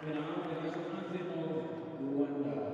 the national anthem of Rwanda.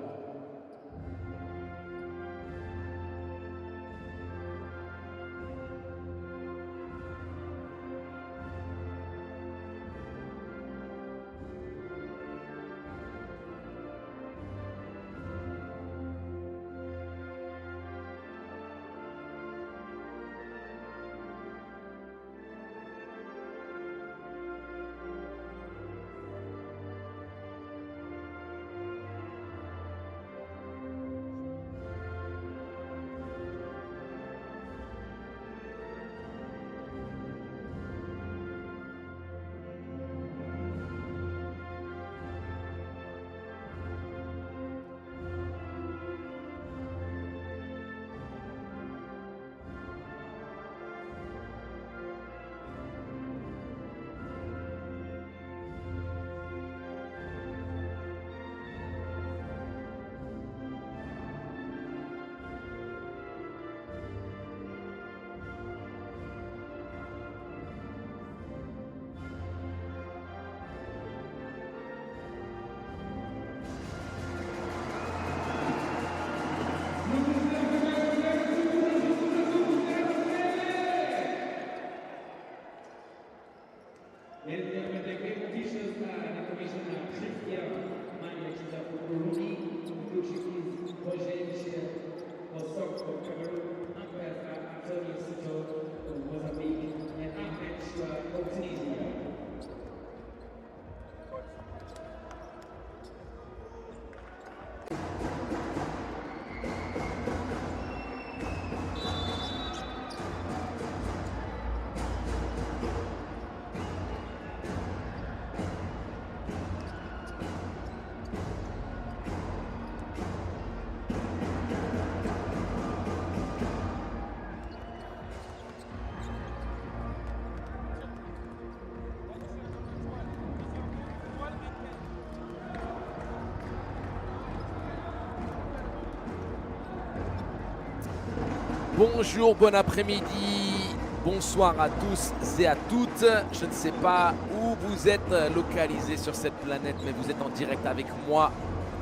Bonjour, bon après-midi, bonsoir à tous et à toutes. Je ne sais pas où vous êtes localisés sur cette planète, mais vous êtes en direct avec moi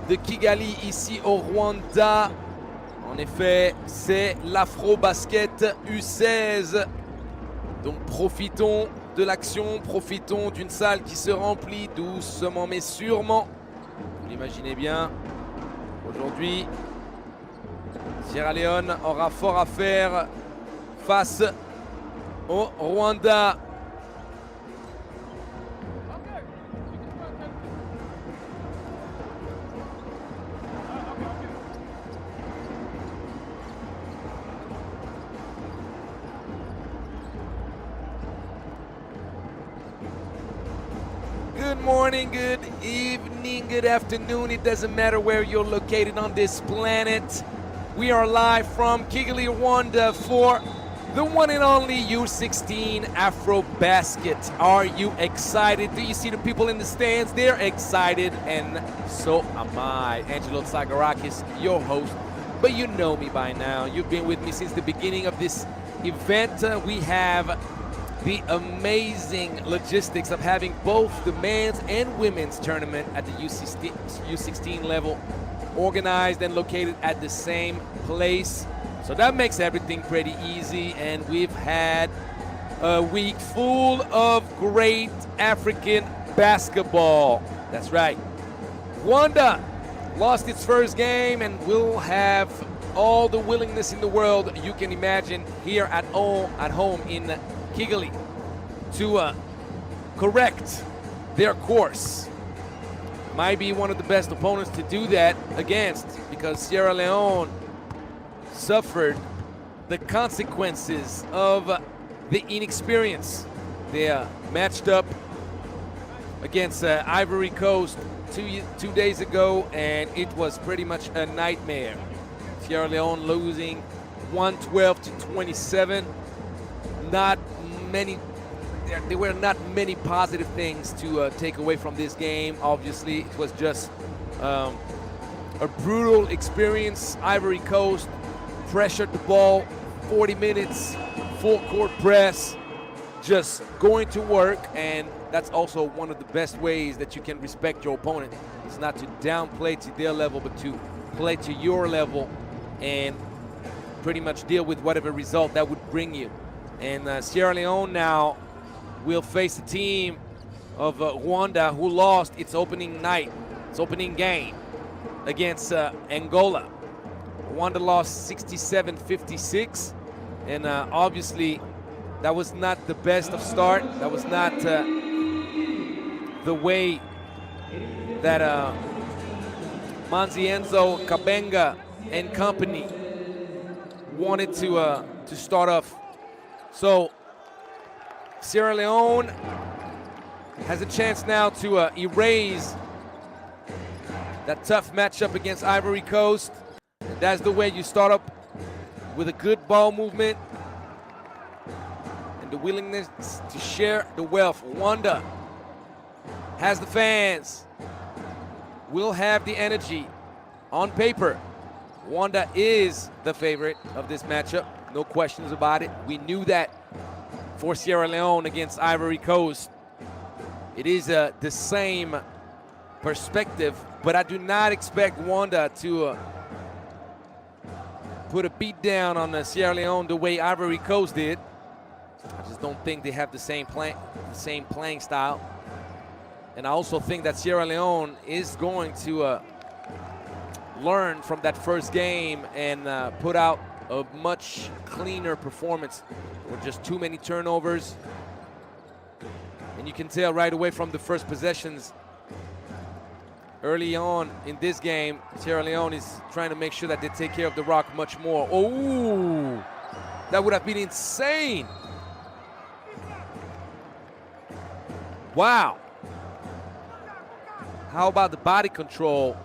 de Kigali, ici au Rwanda. En effet, c'est l'AfroBasket U16. Donc profitons de l'action, profitons d'une salle qui se remplit doucement mais sûrement. Vous l'imaginez bien, aujourd'hui, Sierra Leone aura fort à faire face au Rwanda. Good morning, good evening, good afternoon. It doesn't matter where you're located on this planet. We are live from Kigali, Rwanda for the one and only U16 AfroBasket. Are you excited? Do you see the people in the stands? They're excited, and so am I. Angelo Tsagarakis, your host. But you know me by now. You've been with me since the beginning of this event. We have the amazing logistics of having both the men's and women's tournament at the U16 level organized and located at the same place. So that makes everything pretty easy, and we've had a week full of great African basketball. That's right. Rwanda lost its first game and will have all the willingness in the world you can imagine here at home in Kigali to correct their course. Might be one of the best opponents to do that against, because Sierra Leone suffered the consequences of the inexperience. They matched up against Ivory Coast two days ago, and it was pretty much a nightmare. Sierra Leone losing 112 to 27. There were not many positive things to take away from this game. Obviously, it was just a brutal experience. Ivory Coast pressured the ball 40 minutes, full court press, just going to work, and that's also one of the best ways that you can respect your opponent. It's not to downplay to their level, but to play to your level and pretty much deal with whatever result that would bring you. And Sierra Leone now will face a team of Rwanda, who lost its opening game against Angola. Rwanda lost 67-56, and obviously that was not the best of start. That was not the way that Manzienzo, Kabenga, and company wanted to start off. So Sierra Leone has a chance now to erase that tough matchup against Ivory Coast. And that's the way you start up, with a good ball movement and the willingness to share the wealth. Rwanda has the fans, will have the energy. On paper, Rwanda is the favorite of this matchup, no questions about it. We knew that for Sierra Leone against Ivory Coast. It is the same perspective, but I do not expect Rwanda to put a beat down on Sierra Leone the way Ivory Coast did. I just don't think they have the same playing style. And I also think that Sierra Leone is going to learn from that first game and put out a much cleaner performance. There were just too many turnovers. And you can tell right away from the first possessions early on in this game, Sierra Leone is trying to make sure that they take care of the rock much more. Oh, that would have been insane. Wow. How about the body control?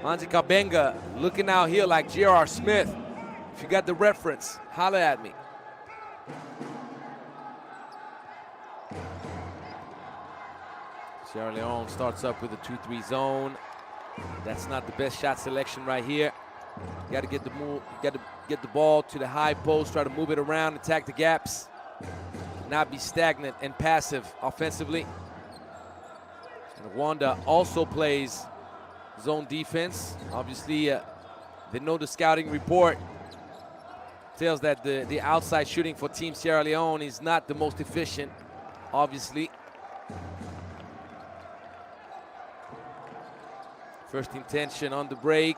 Manzi Kabenga looking out here like J.R. Smith. If you got the reference, holler at me. Sierra Leone starts up with a 2-3 zone. That's not the best shot selection right here. You got to get the move. You got to get the ball to the high post, try to move it around, attack the gaps, not be stagnant and passive offensively. And Rwanda also plays zone defense. Obviously, they know the scouting report tells that the outside shooting for Team Sierra Leone is not the most efficient, obviously. First intention on the break.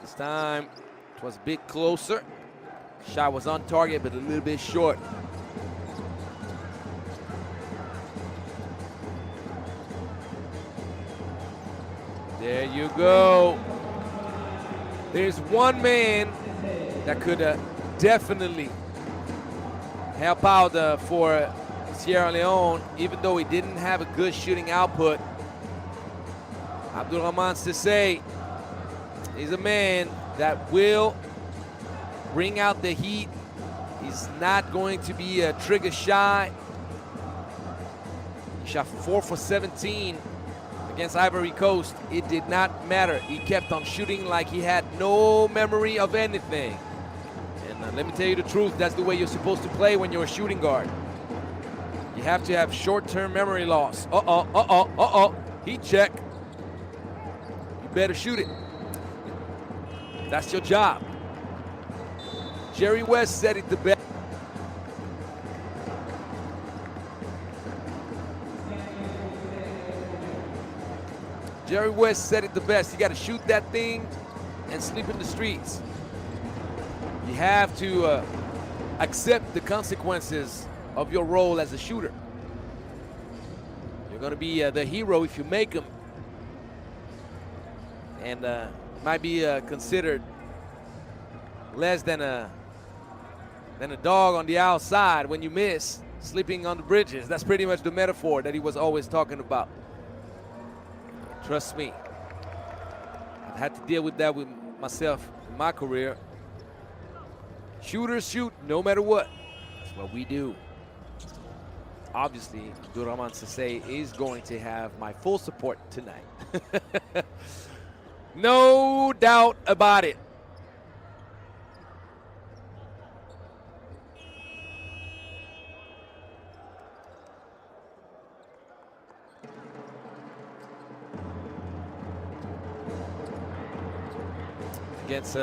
This time it was a bit closer. Shot was on target, but a little bit short. There you go. There's one man that could definitely help out for Sierra Leone, even though he didn't have a good shooting output. Abdulrahman Sissé is a man that will bring out the heat. He's not going to be trigger shy. He shot 4 for 17 against Ivory Coast. It did not matter. He kept on shooting like he had no memory of anything. And let me tell you the truth, that's the way you're supposed to play when you're a shooting guard. You have to have short-term memory loss. Heat check. You better shoot it. That's your job. Jerry West said it the best. Jerry West said it the best. You got to shoot that thing and sleep in the streets. You have to accept the consequences of your role as a shooter. You're going to be the hero if you make them. And might be considered less than a dog on the outside when you miss, sleeping on the bridges. That's pretty much the metaphor that he was always talking about. Trust me, I've had to deal with that with myself in my career. Shooters shoot no matter what. That's what we do. Obviously, Abdulrahman Sissé is going to have my full support tonight. No doubt about it. Against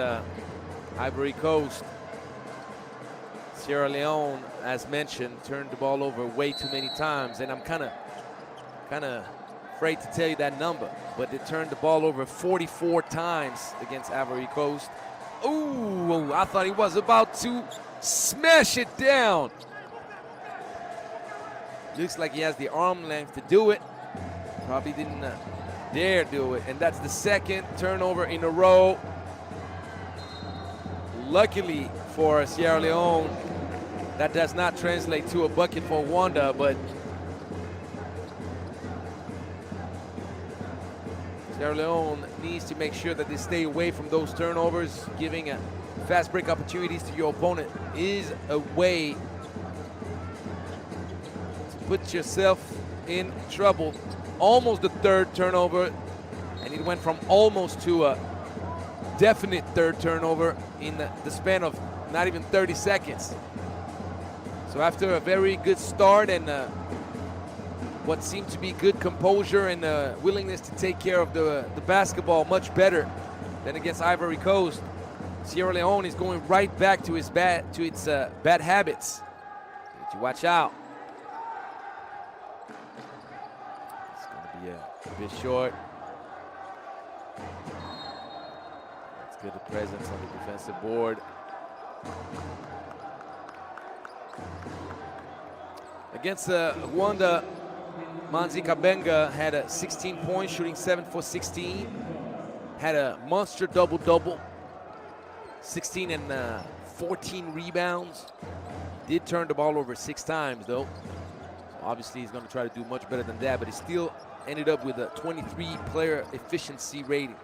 Ivory Coast, Sierra Leone, as mentioned, turned the ball over way too many times, and I'm kind of afraid to tell you that number, but they turned the ball over 44 times against Ivory Coast. Ooh, I thought he was about to smash it down. Looks like he has the arm length to do it. Probably didn't dare do it, and that's the second turnover in a row. Luckily for Sierra Leone, that does not translate to a bucket for Rwanda, but Sierra Leone needs to make sure that they stay away from those turnovers. Giving fast break opportunities to your opponent is a way to put yourself in trouble. Almost the third turnover, and it went from almost to a definite third turnover in the span of not even 30 seconds. So after a very good start and what seemed to be good composure and willingness to take care of the basketball much better than against Ivory Coast, Sierra Leone is going right back to its bad habits. Need to watch out. It's going to be a bit short. Let's get the presence on the defensive board. Against Rwanda, Manzi Kabenga had a 16 points, shooting 7 for 16. Had a monster double-double, 16 and 14 rebounds. Did turn the ball over 6 times, though. Obviously, he's going to try to do much better than that, but he still ended up with a 23-player efficiency rating.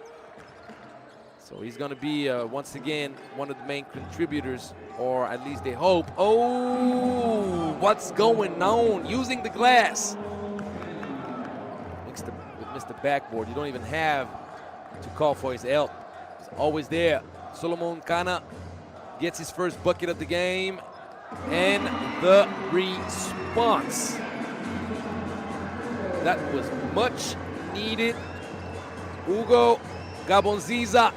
So he's going to be, once again, one of the main contributors, or at least they hope. Oh, what's going on? Using the glass. Mixed with Mr. Backboard. You don't even have to call for his help. He's always there. Solomon Kana gets his first bucket of the game, and the response. That was much needed. Hugo Gabonziza.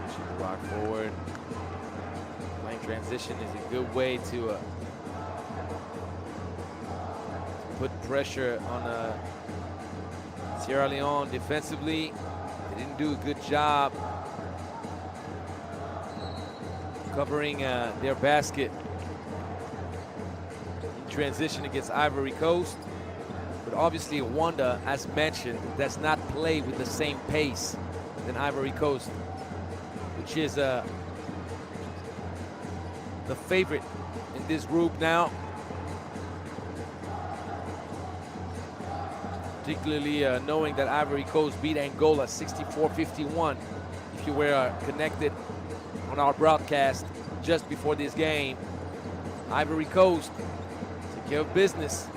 Should rock forward. Playing transition is a good way to put pressure on Sierra Leone defensively. They didn't do a good job covering their basket in transition against Ivory Coast. But obviously Rwanda, as mentioned, does not play with the same pace than Ivory Coast, which is the favorite in this group now. Particularly knowing that Ivory Coast beat Angola 64-51. If you were connected on our broadcast just before this game, Ivory Coast took care of business.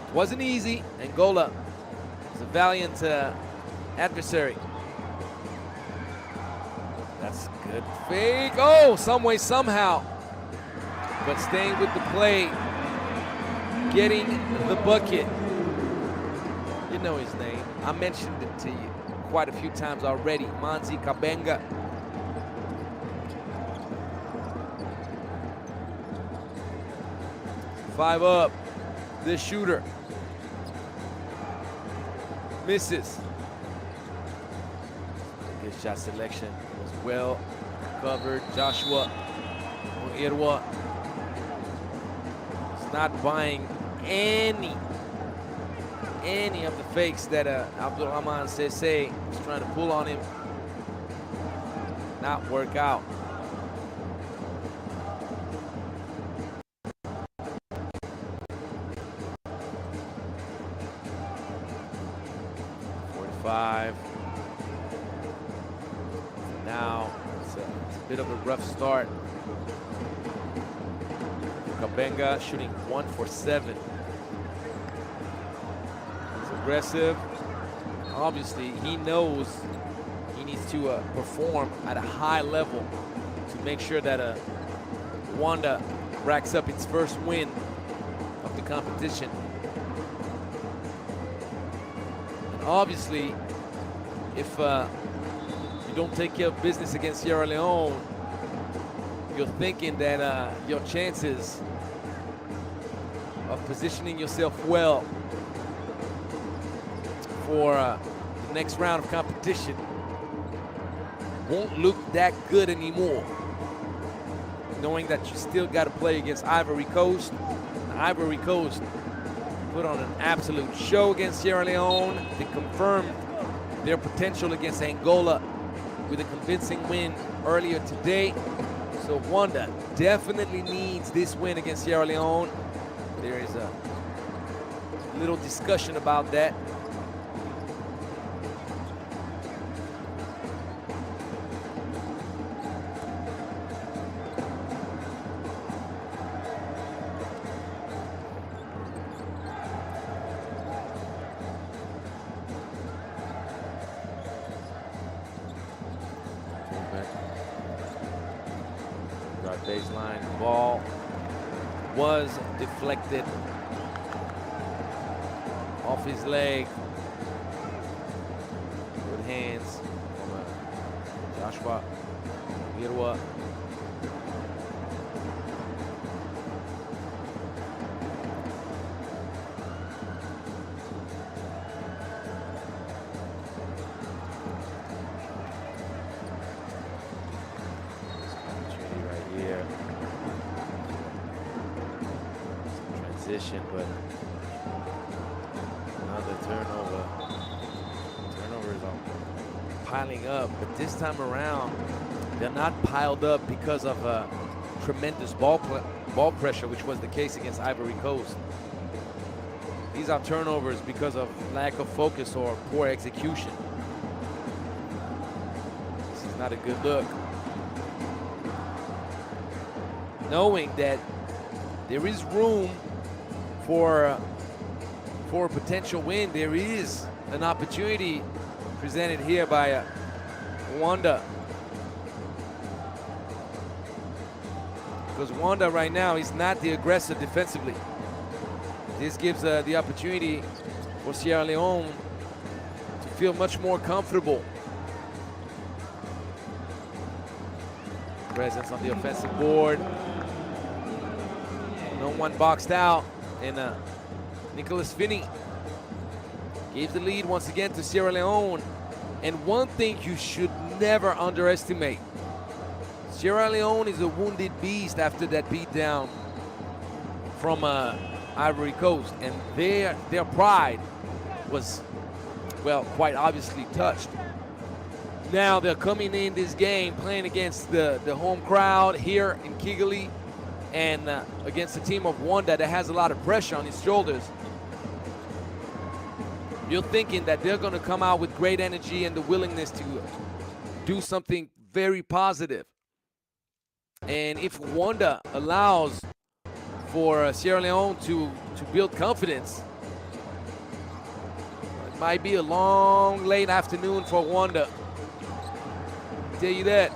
It wasn't easy. Angola was a valiant adversary. That's good fake. Oh, some way, somehow. But staying with the play, getting the bucket. You know his name. I mentioned it to you quite a few times already. Manzi Kabenga. Five up. The shooter misses. Good shot selection was well covered. Joshua Irwa is not buying any of the fakes that Abdulrahman Sese was trying to pull on him. Not work out. Now it's a bit of a rough start. Kabenga shooting 1 for 7. He's aggressive. Obviously, he knows he needs to perform at a high level to make sure that Rwanda racks up its first win of the competition. And obviously, if you don't take care of business against Sierra Leone, you're thinking that your chances of positioning yourself well for the next round of competition won't look that good anymore. Knowing that you still got to play against Ivory Coast. Ivory Coast put on an absolute show against Sierra Leone. They confirmed their potential against Angola with a convincing win earlier today. So Rwanda definitely needs this win against Sierra Leone. There is a little discussion about that. Baseline ball was deflected off his leg. Good hands from Joshua Irwa. But another turnover. Turnovers are piling up, but this time around, they're not piled up because of tremendous ball pressure, which was the case against Ivory Coast. These are turnovers because of lack of focus or poor execution. This is not a good look. Knowing that there is room for for a potential win. There is an opportunity presented here by Rwanda. Because Rwanda right now is not the aggressor defensively. This gives the opportunity for Sierra Leone to feel much more comfortable. Presence on the offensive board. No one boxed out, and Nicholas Finney gave the lead once again to Sierra Leone. And one thing you should never underestimate, Sierra Leone is a wounded beast after that beatdown from Ivory Coast, and their pride was, well, quite obviously touched. Now they're coming in this game playing against the home crowd here in Kigali, and against a team of Rwanda that has a lot of pressure on its shoulders. You're thinking that they're going to come out with great energy and the willingness to do something very positive. And if Rwanda allows for Sierra Leone to build confidence, it might be a long, late afternoon for Rwanda. I'll tell you that.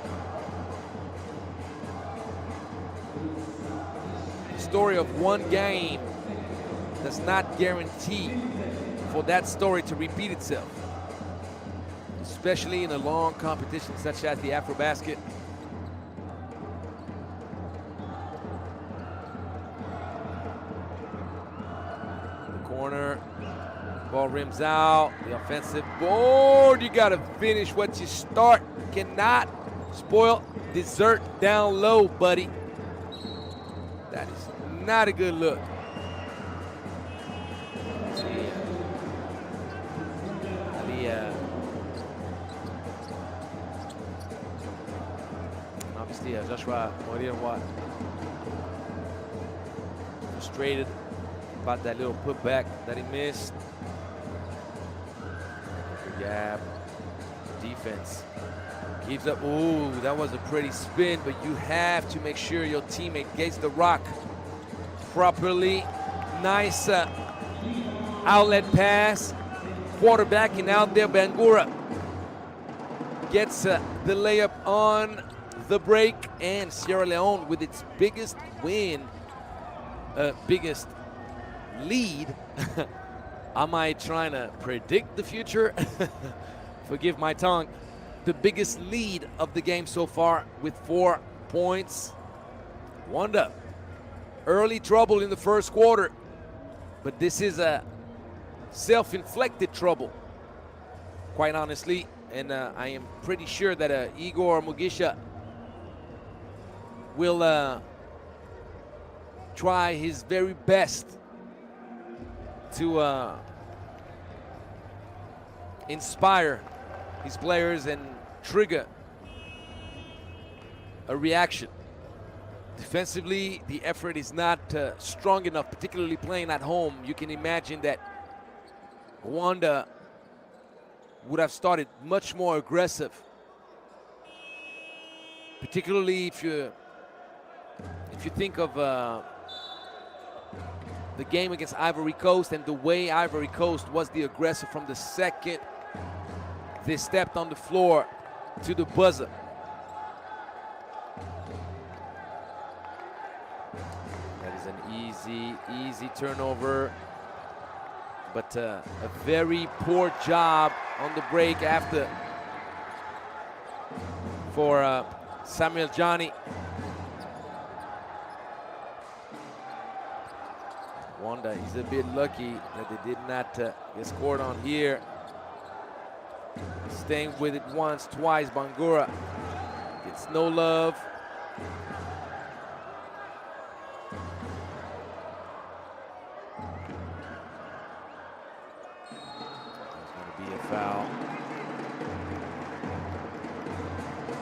The story of one game does not guarantee for that story to repeat itself, especially in a long competition such as the AfroBasket. The corner, ball rims out, the offensive board. You gotta finish what you start. You cannot spoil dessert down low, buddy. That is not a good look. Obviously, Joshua Moria frustrated about that little putback that he missed. The gap, defense keeps up. Ooh, that was a pretty spin, but you have to make sure your teammate gets the rock properly. Nice outlet pass. Quarterbacking out there, Bangura gets the layup on the break, and Sierra Leone with its biggest win, biggest lead. Am I trying to predict the future? Forgive my tongue. The biggest lead of the game so far with 4 points. Rwanda, early trouble in the first quarter, but this is a self-inflicted trouble, quite honestly, and I am pretty sure that Igor Mugisha will try his very best to inspire his players and trigger a reaction. Defensively, the effort is not strong enough, particularly playing at home. You can imagine that Rwanda would have started much more aggressive, particularly if you think of the game against Ivory Coast and the way Ivory Coast was the aggressor from the second they stepped on the floor to the buzzer. That is an easy turnover, but a very poor job on the break after for Samuel Johnny. Rwanda is a bit lucky that they did not get scored on here. Staying with it once, twice. Bangura gets no love. There's going to be a foul.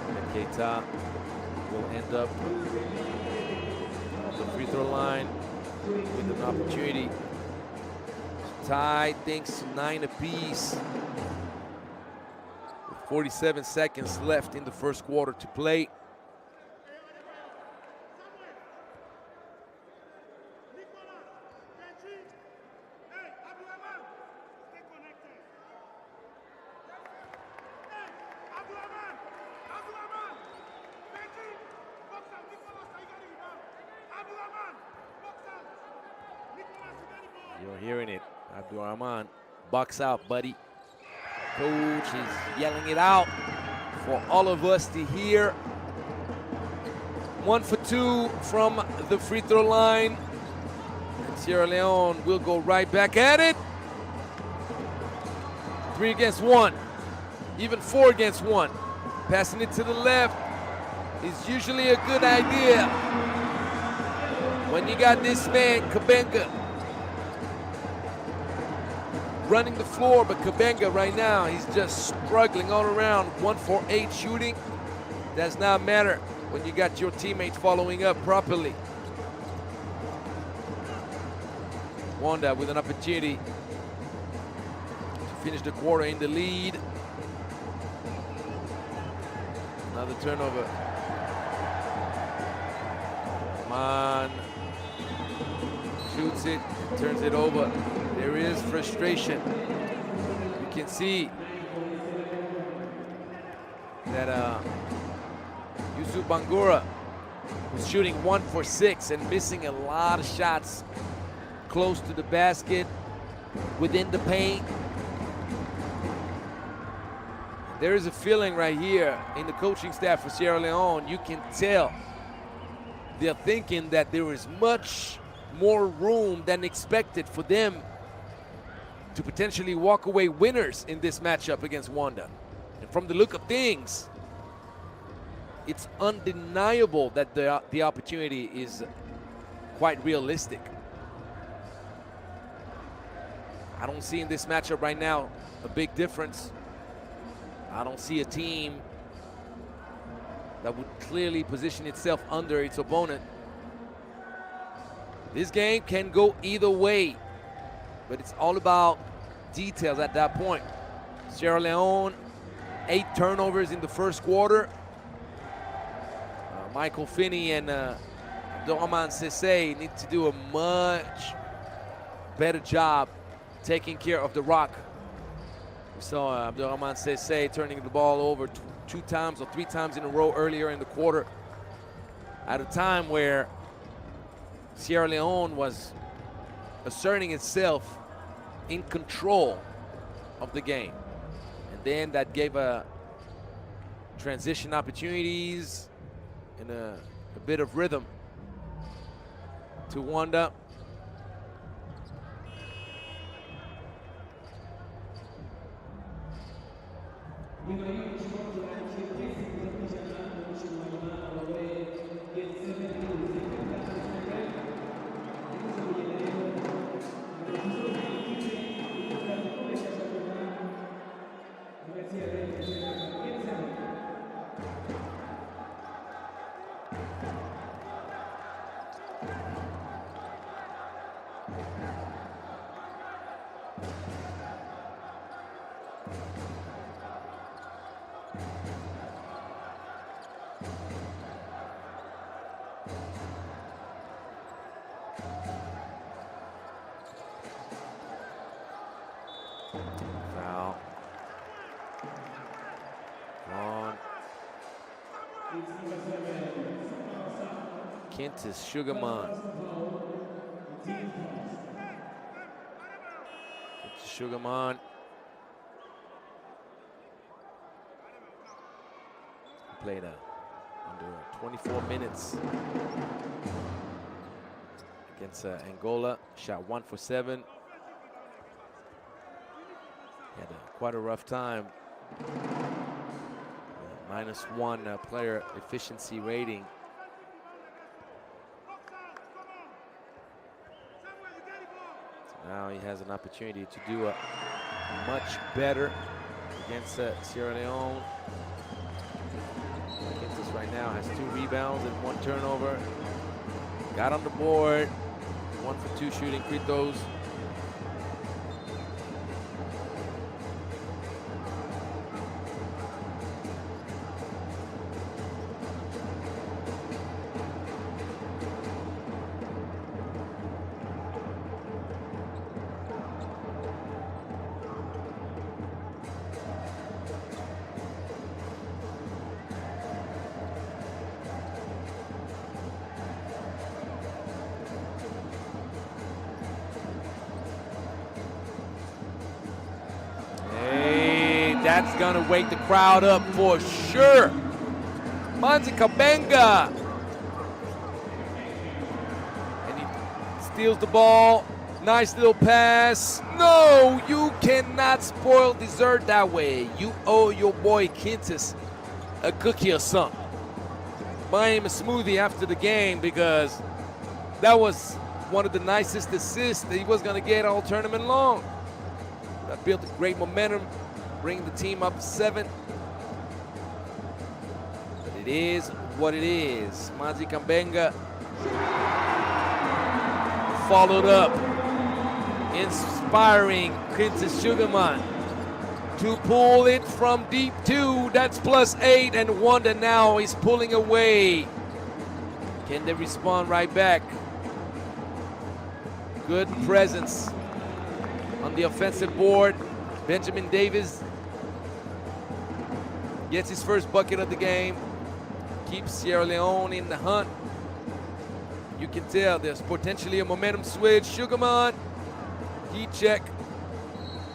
And Keita will end up on the free throw line with an opportunity to tie things to 9 apiece. With 47 seconds left in the first quarter to play. hearing it. Abdurrahman, box out, buddy. Coach is yelling it out for all of us to hear. 1 for 2 from the free throw line. And Sierra Leone will go right back at it. 3 against 1, even 4 against 1. Passing it to the left is usually a good idea when you got this man, Kabenga, running the floor, but Kabenga right now, he's just struggling all around. 1 for 8 shooting. Does not matter when you got your teammates following up properly. Rwanda with an opportunity to finish the quarter in the lead. Another turnover. Man shoots it, turns it over. There is frustration. You can see that Yusuf Bangura was shooting 1 for 6 and missing a lot of shots close to the basket, within the paint. There is a feeling right here in the coaching staff for Sierra Leone. You can tell they're thinking that there is much more room than expected for them to potentially walk away winners in this matchup against Rwanda. And from the look of things, it's undeniable that the opportunity is quite realistic. I don't see in this matchup right now a big difference. I don't see a team that would clearly position itself under its opponent. This game can go either way, but it's all about details at that point. Sierra Leone, 8 turnovers in the first quarter. Michael Finney and Abdurrahman Sese need to do a much better job taking care of the rock. We saw Abdurrahman Sese turning the ball over 2 times or 3 times in a row earlier in the quarter, at a time where Sierra Leone was asserting itself in control of the game. And then that gave a transition opportunities and a bit of rhythm to Rwanda. Foul. On. Kentis Sugarman. Sugarman played under 24 minutes against Angola. Shot 1 for 7. Had quite a rough time. -1 player efficiency rating. Now he has an opportunity to do much better against Sierra Leone. Kentis right now has 2 rebounds and 1 turnover. Got on the board. 1 for 2 shooting free throws. That's gonna wake the crowd up for sure. Manzi Kabenga. And he steals the ball. Nice little pass. No, you cannot spoil dessert that way. You owe your boy Quintus a cookie or something. Buy him a smoothie after the game because that was one of the nicest assists that he was going to get all tournament long. That built a great momentum, bringing the team up 7. But it is what it is. Manzi Kabenga followed up, inspiring Quintus Sugarman to pull it from deep 2. That's +8, and Rwanda now is pulling away. Can they respond right back? Good presence on the offensive board. Benjamin Davis gets his first bucket of the game. Keeps Sierra Leone in the hunt. You can tell there's potentially a momentum switch. Sugarman, heat check.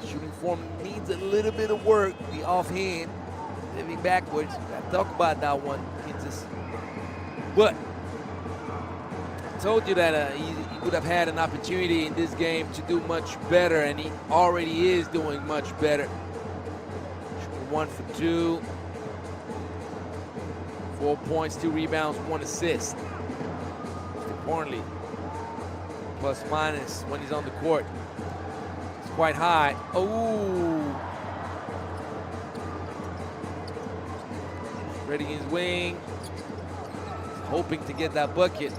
Shooting form needs a little bit of work. The offhand, living backwards. Gotta talk about that one. But I told you that he would have had an opportunity in this game to do much better, and he already is doing much better. 1 for 2. 4 points, 2 rebounds, 1 assist. Most importantly, plus minus when he's on the court. It's quite high. Oh! Spreading his wing. Hoping to get that bucket.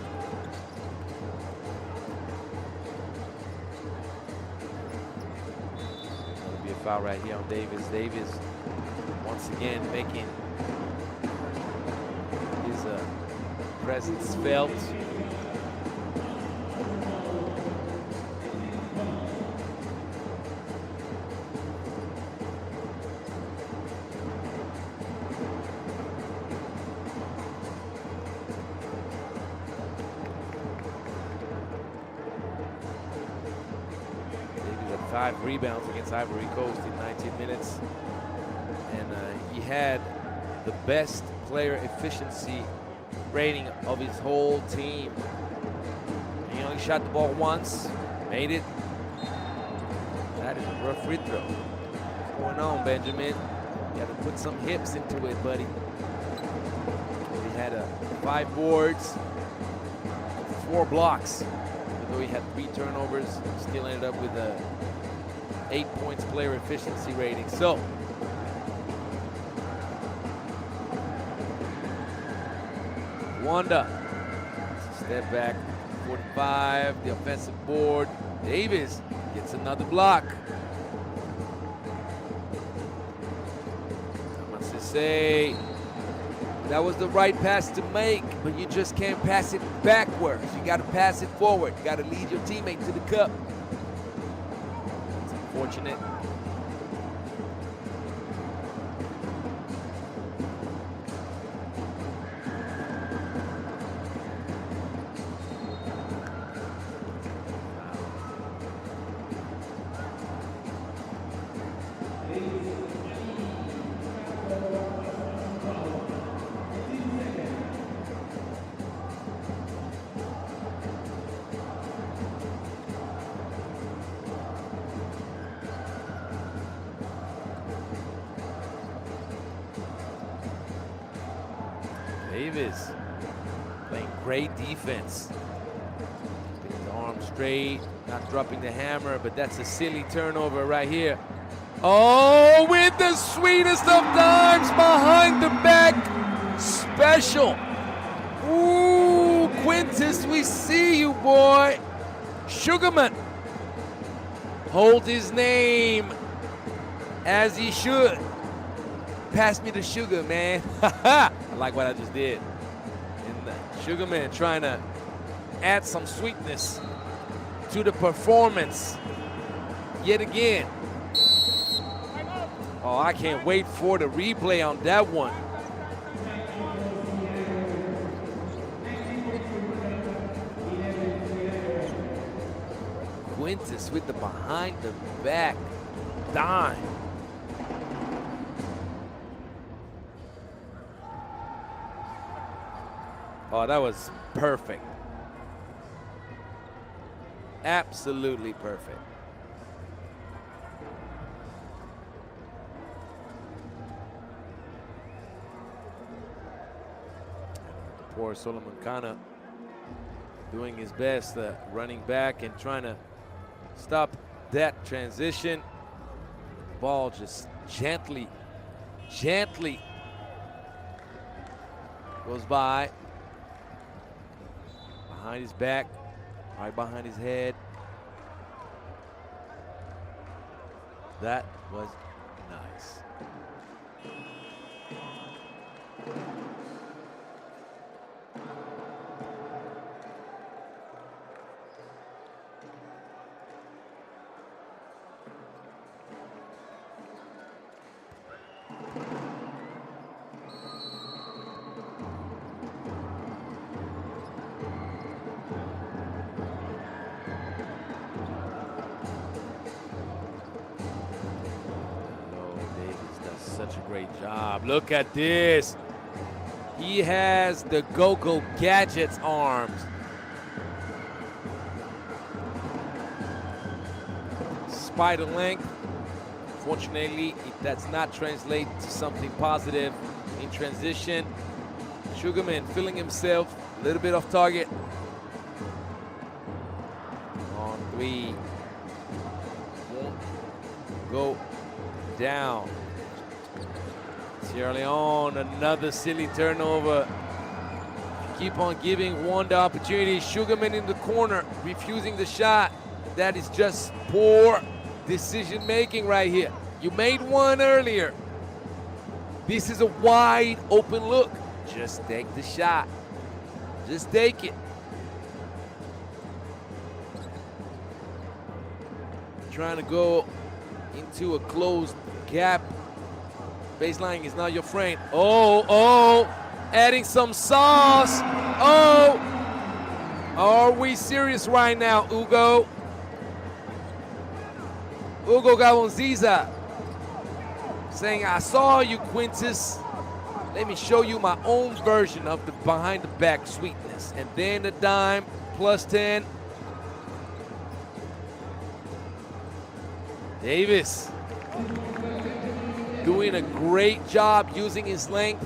That'll be a foul right here on Davis. Davis once again making his presence felt. Davis had 5 rebounds against Ivory Coast in 19 minutes. And he had the best player efficiency rating of his whole team. He only shot the ball once, made it. That is a rough free throw. What's going on, Benjamin? You got to put some hips into it, buddy. He had 5 boards, 4 blocks. Although he had 3 turnovers, still ended up with a 8 points player efficiency rating. So, Rwanda, step back, 45, the offensive board. Davis gets another block. I must say, that was the right pass to make, but you just can't pass it backwards. You got to pass it forward. You got to lead your teammate to the cup. It's unfortunate. Davis playing great defense. Keeping his arm straight, not dropping the hammer, but that's a silly turnover right here. Oh, with the sweetest of dimes behind the back special. Ooh, Quintus, we see you, boy. Sugarman. Hold his name as he should. Pass me the sugar, man. I like what I just did. And Sugarman trying to add some sweetness to the performance yet again. Oh, I can't wait for the replay on that one. Quintus with the behind the back dime. Oh, that was perfect. Absolutely perfect. Poor Solomon Kana doing his best, running back and trying to stop that transition. The ball just gently goes by. Behind his back, right behind his head. That was nice. Such a great job. Look at this. He has the go-go gadgets arms. Spider length. Fortunately, it does not translate to something positive in transition. Sugarman feeling himself a little bit off target. On three. Won't go down. Sierra Leone, another silly turnover. Keep on giving Rwanda opportunity. Sugarman in the corner, refusing the shot. That is just poor decision making right here. You made one earlier. This is a wide open look. Just take the shot. Just take it. Trying to go into a closed gap. Baseline is not your friend. Oh, adding some sauce. Oh, are we serious right now, Hugo? Hugo Gabonziza saying, I saw you, Quintus. Let me show you my own version of the behind the back sweetness. And then the dime, plus 10. Davis doing a great job using his length.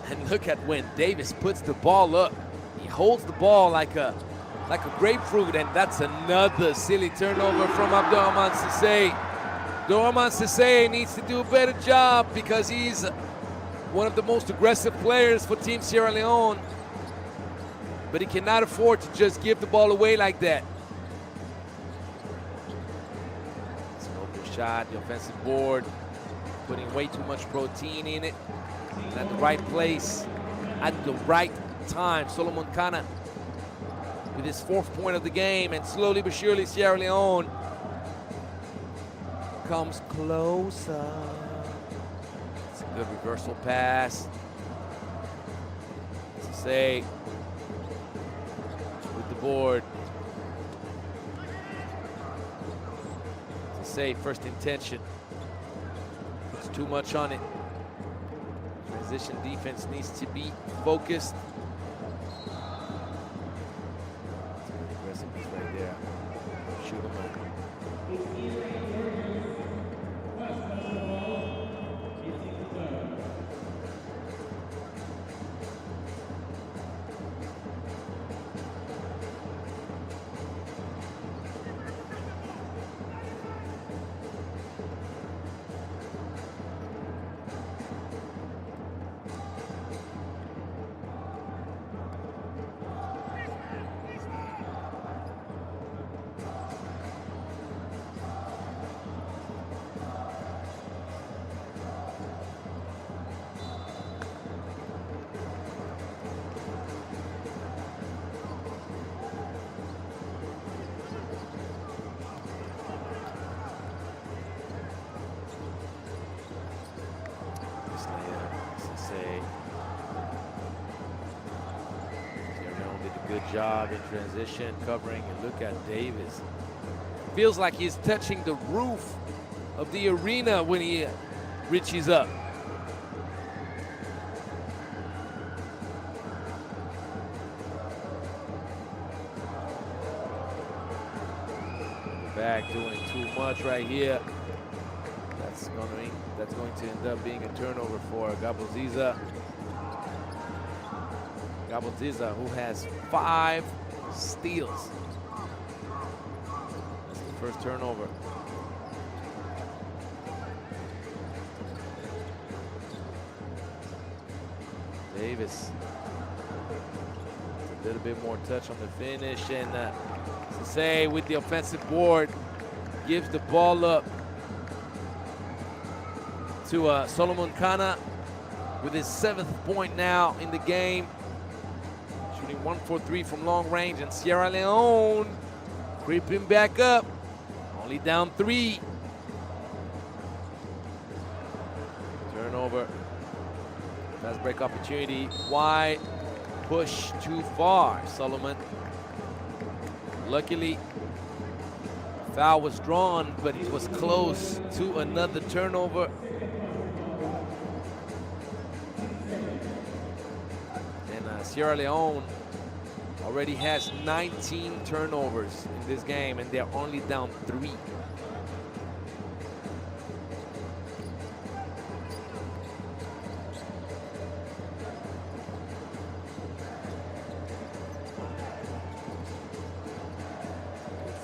And look at when Davis puts the ball up. He holds the ball like a grapefruit, and that's another silly turnover from Abdourahmane Cissé. Abdourahmane Cissé needs to do a better job because he's one of the most aggressive players for Team Sierra Leone. But he cannot afford to just give the ball away like that. It's an open shot, the offensive board, putting way too much protein in it. And at the right place, at the right time. Solomon Kana with his 4th point of the game, and slowly but surely Sierra Leone comes closer. It's a good reversal pass. Say with the board. To say first intention. It's too much on it. Transition defense needs to be focused. Aggressiveness right there. Shoot him up. Good job in transition, covering, and look at Davis. Feels like he's touching the roof of the arena when he reaches up. Back doing too much right here. That's going to end up being a turnover for Gaboziza. Gaboziza, who has 5 steals. That's the first turnover. Davis. A little bit more touch on the finish, and Sensei with the offensive board gives the ball up to Solomon Kana with his 7th point now in the game. Shooting 1 for 3 from long range, and Sierra Leone creeping back up, only down 3. Turnover. Fast break opportunity. Wide push too far, Solomon. Luckily, foul was drawn, but it was close to another turnover. And Sierra Leone already has 19 turnovers in this game, and they're only down 3.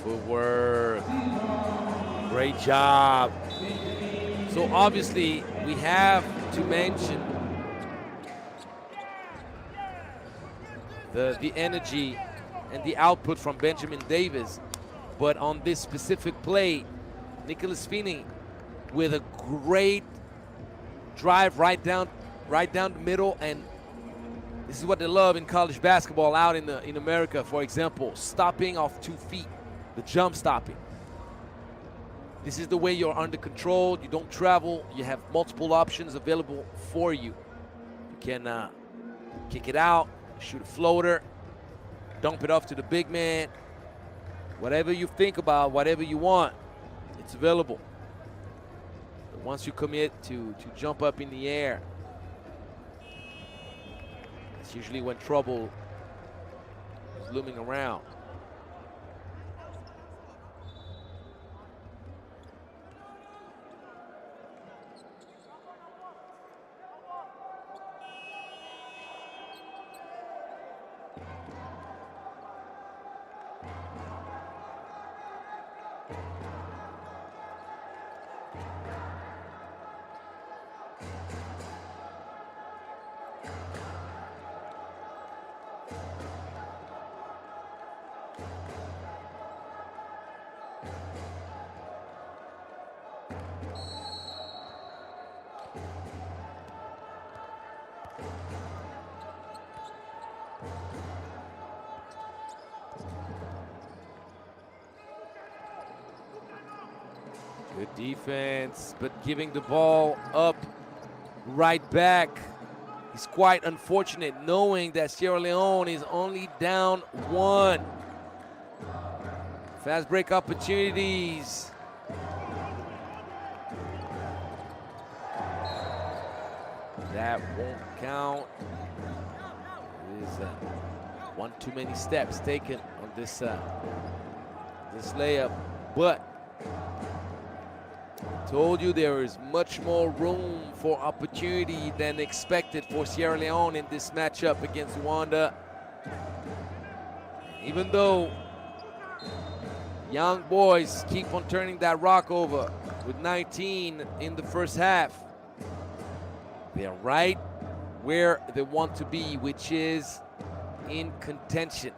Footwork, great job. So obviously we have to mention the energy and the output from Benjamin Davis, but on this specific play, Nicholas Feeney with a great drive right down the middle, and this is what they love in college basketball out in America, for example, stopping off 2 feet. The jump stopping. This is the way you're under control. You don't travel. You have multiple options available for you. You can kick it out, shoot a floater, dump it off to the big man. Whatever you think about, whatever you want, it's available. But once you commit to jump up in the air, it's usually when trouble is looming around. Good defense, but giving the ball up right back is quite unfortunate, knowing that Sierra Leone is only down 1. Fast break opportunities. That won't count. It is one too many steps taken on this layup, but told you there is much more room for opportunity than expected for Sierra Leone in this matchup against Rwanda. Even though young boys keep on turning that rock over with 19 in the first half, they're right where they want to be, which is in contention.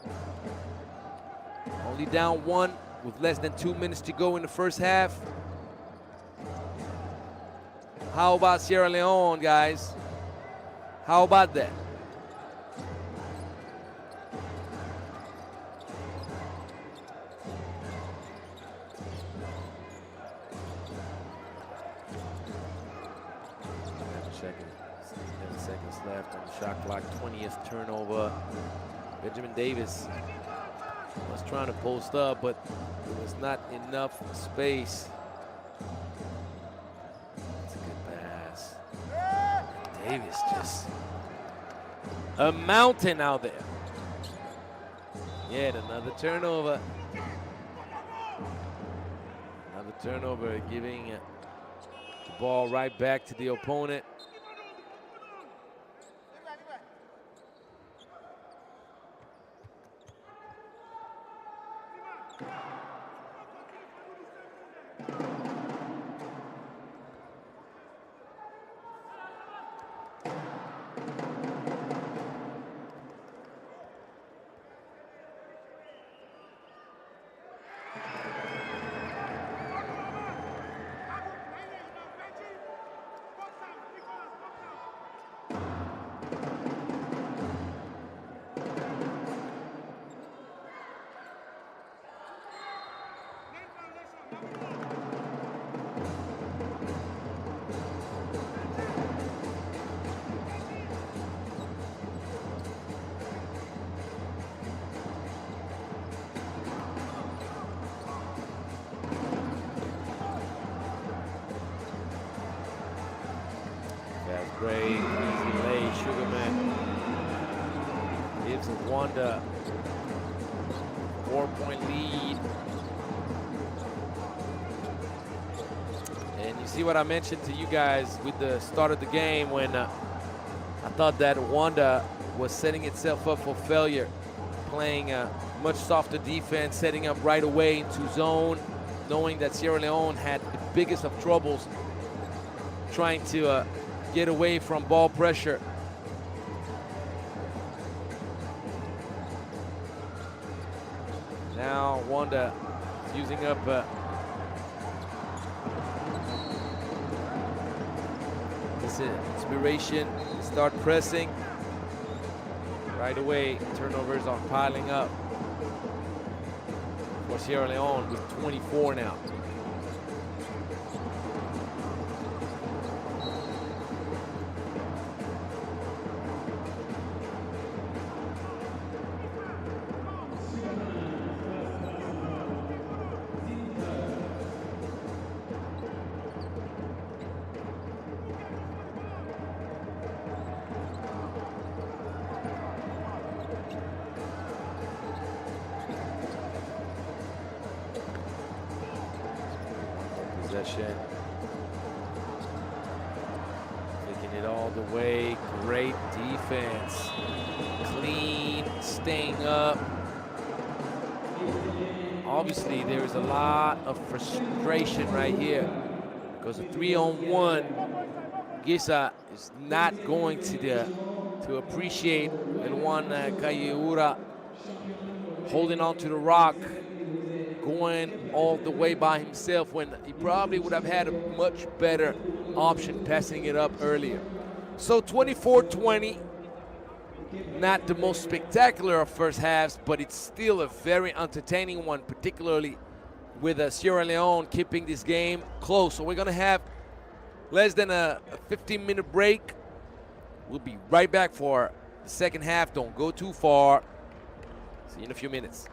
Only down 1 with less than 2 minutes to go in the first half. How about Sierra Leone, guys? How about that? Checking. 10 seconds left on the shot clock. 20th turnover. Benjamin Davis Was trying to post up, but there was not enough space. That's a good pass. Davis just a mountain out there. Yet another turnover. Another turnover, giving the ball right back to the opponent. That's great. Easy lay, Sugarman gives Rwanda a 4-point lead. And you see what I mentioned to you guys with the start of the game when I thought that Rwanda was setting itself up for failure, playing a much softer defense, setting up right away into zone, knowing that Sierra Leone had the biggest of troubles trying to get away from ball pressure. Now Rwanda is using up this inspiration to start pressing. Right away, turnovers are piling up for Sierra Leone with 24 now. Possession. Taking it all the way. Great defense. Clean, staying up. Obviously, there is a lot of frustration right here because a 3-on-1, Gisa is not going to appreciate Elwan Kayeura holding on to the rock, going all the way by himself when he probably would have had a much better option passing it up earlier. So 24-20, not the most spectacular of first halves, but it's still a very entertaining one, particularly with Sierra Leone keeping this game close. So we're gonna have less than a 15-minute break. We'll be right back for the second half. Don't go too far. See you in a few minutes.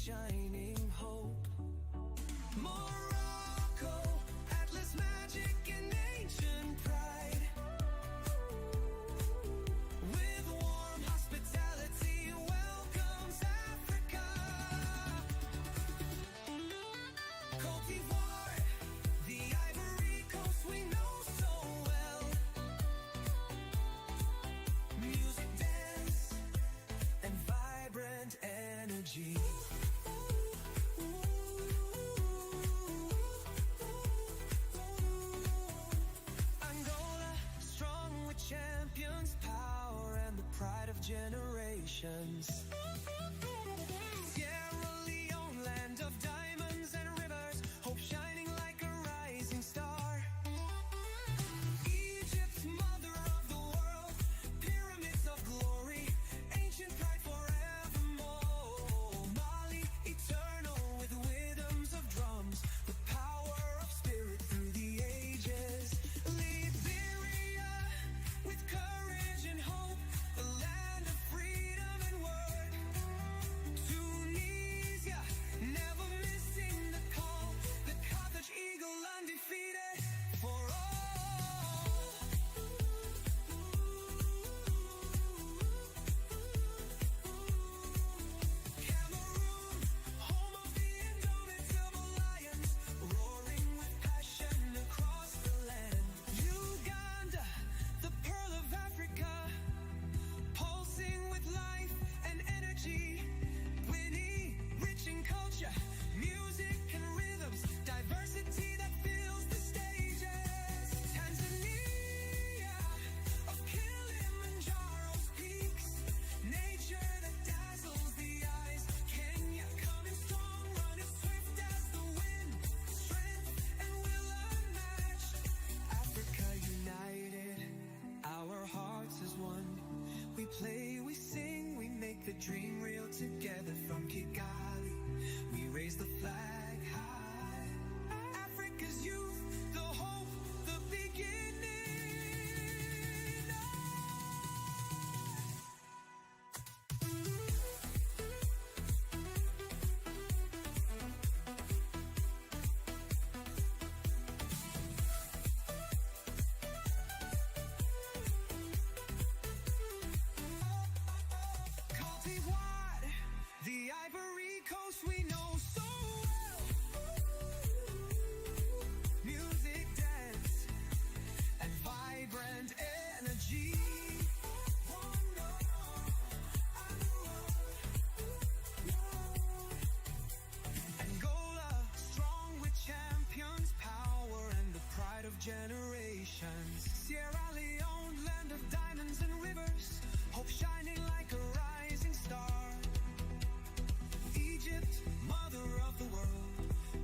shining hope. Morocco, Atlas magic and ancient pride. With warm hospitality welcomes Africa. Côte d'Ivoire, the Ivory Coast we know so well. Music, dance, and vibrant energy. Angola, strong with champions, power and the pride of generations. Sierra Leone, land of diamonds and rivers, hope shining like a rising star. Egypt, mother of the world, pyramids of glory, ancient pride forevermore. Mali, eternal with rhythms of drums, the power of spirit through the ages. Liberia, with courage and hope, the land of freedom and word. Tunisia, never missing the call, the Carthage eagle undefeated for all. Cameroon, home of the indomitable lions, roaring with passion across the land. Uganda, the pearl of Africa, pulsing with life and energy. Winnie, rich in culture, music and rhythms, diversity that fills the stages. Tanzania, of Kilimanjaro's peaks, nature that dazzles the eyes. Kenya, coming strong, running swift as the wind, strength and will unmatched. Africa united, our hearts as one. We play, we sing, we make the dream real together. From Kigali, we raise the flag high. Africa's youth, the hope, the beginning. Côte d'Ivoire, the Ivory Coast we know so well. Music, dance, and vibrant energy. Angola, strong with champions, power and the pride of generations. Sierra Leone, land of diamonds and rivers, hope shining like a rising star. Egypt, mother of the world,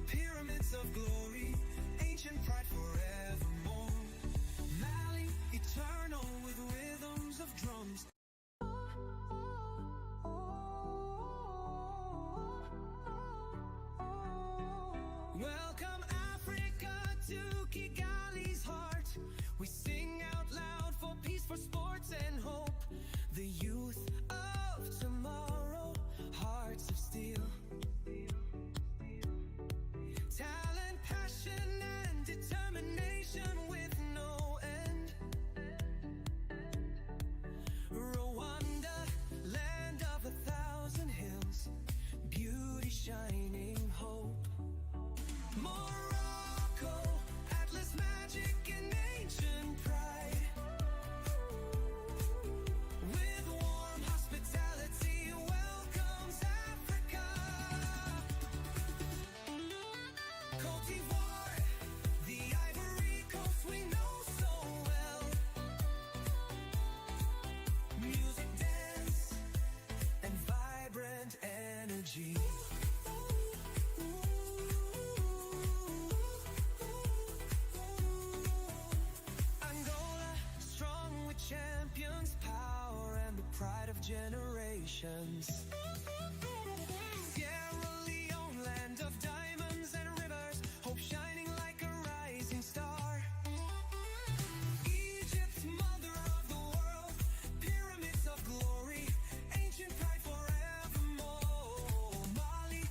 pyramids of glory, ancient pride forevermore. Mali, eternal with rhythms of drums. Welcome Africa to Kigali's heart. We sing out loud for peace, for sports and hope. The youth of tomorrow, hearts of steel. Talent, passion and determination with no end. Rwanda, land of 1,000 hills, beauty, shining hope. Morocco, Atlas magic and ancient pride. With warm hospitality welcomes Africa. Côte d'Ivoire, the Ivory Coast we know so well. Music, dance, and vibrant energy. Angola, strong with champions, power and the pride of generations. Sierra Leone, land of diamonds and rivers, hope shining like a rising star. Egypt, mother of the world, pyramids of glory, ancient pride forevermore. Mali,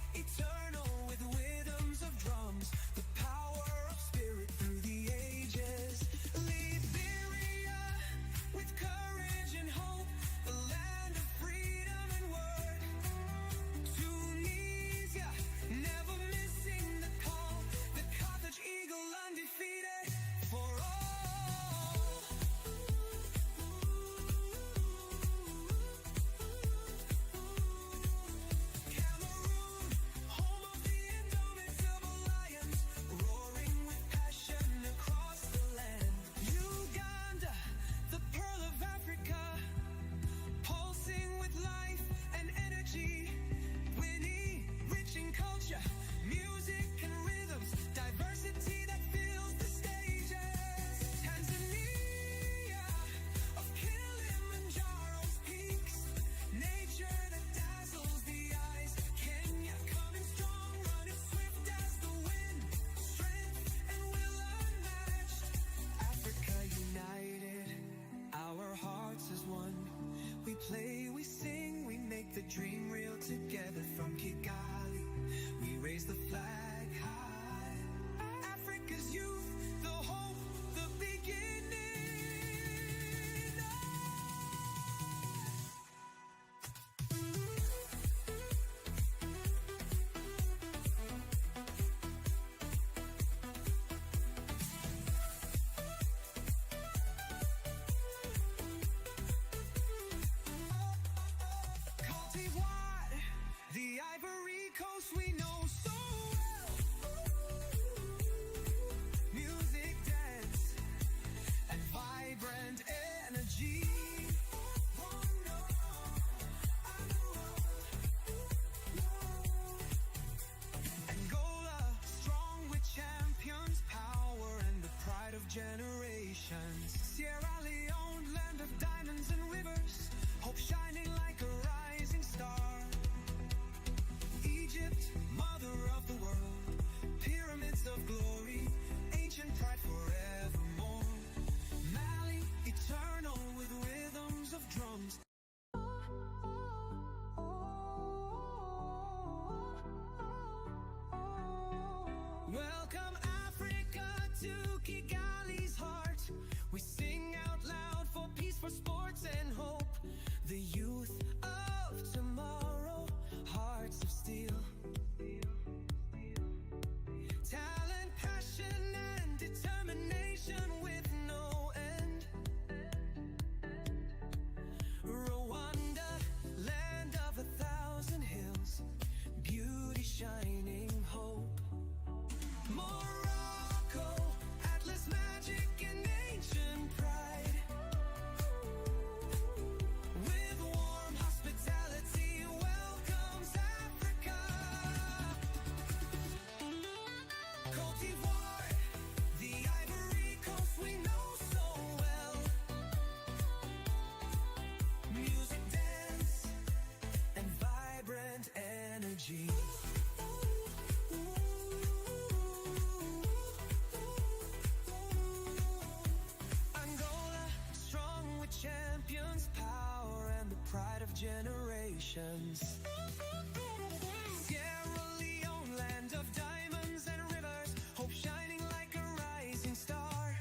dream real together from Kigali. We raise the flag high. Africa's youth, the hope, the beginning. Cote d'Ivoire, the Ivory Coast we know so well. Music, dance, and vibrant energy. Angola, strong with champions, power and the pride of generations. Sierra Leone, land of diamonds and rivers, hope shining like a rising star. Egypt, mother of the world, pyramids of glory, ancient pride forevermore. Mali, eternal with rhythms of drums. Welcome Africa to Kigali's heart. We sing out loud for peace, for sports and hope. The youth of tomorrow, hearts of steel. Talent, passion, and determination with no end. Rwanda, land of 1,000 hills, beauty, shining hope. Morocco, Atlas magic and ancient pride. With warm hospitality welcomes Africa. Cote d'Ivoire, the Ivory Coast we know so well. Music, dance, and vibrant energy. Angola, strong with champions, power and the pride of generations. Sierra Leone, land of diamonds and rivers, hope shining like a rising star.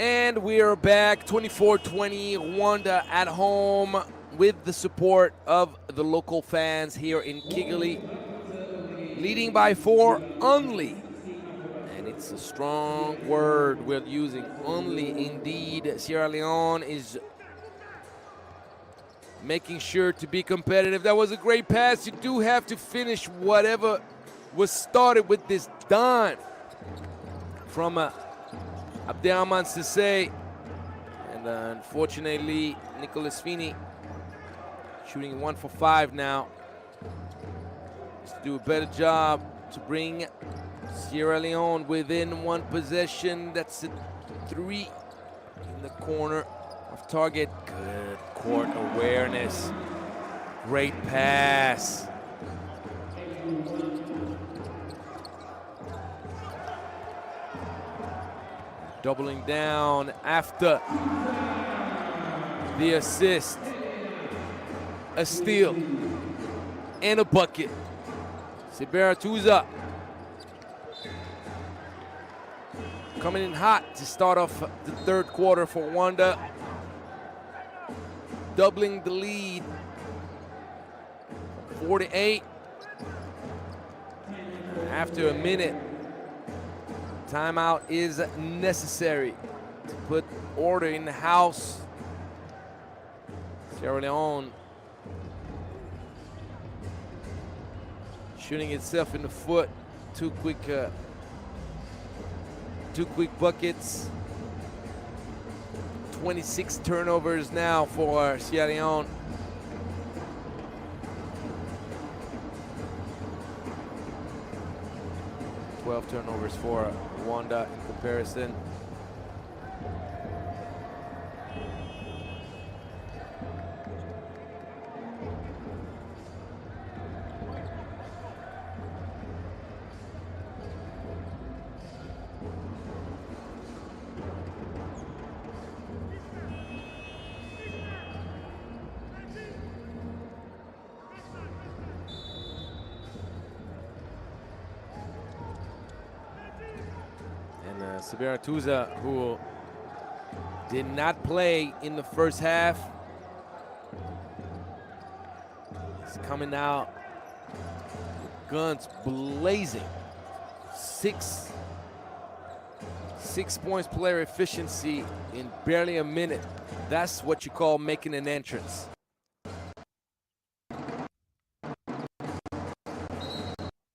And we are back, 24-20, Rwanda at home with the support of the local fans here in Kigali. Leading by 4 only. And it's a strong word we're using, only indeed. Sierra Leone is making sure to be competitive. That was a great pass. You do have to finish whatever was started with this dime from Abdelrahman Sissé. And unfortunately, Nicolas Fini shooting 1 for 5 now. Needs to do a better job to bring Sierra Leone within 1 possession. That's a 3 in the corner of target. Good court awareness. Great pass. Doubling down after the assist. A steal and a bucket. Siberatuza coming in hot to start off the 3rd quarter for Rwanda. Doubling the lead. 4-8. After a minute, timeout is necessary to put order in the house. Sierra Leone shooting itself in the foot. Two quick buckets. 26 turnovers now for Sierra Leone. Turnovers for Rwanda in comparison. Siberatuza, who did not play in the first half, is coming out with guns blazing. 6 points player efficiency in barely a minute. That's what you call making an entrance. That's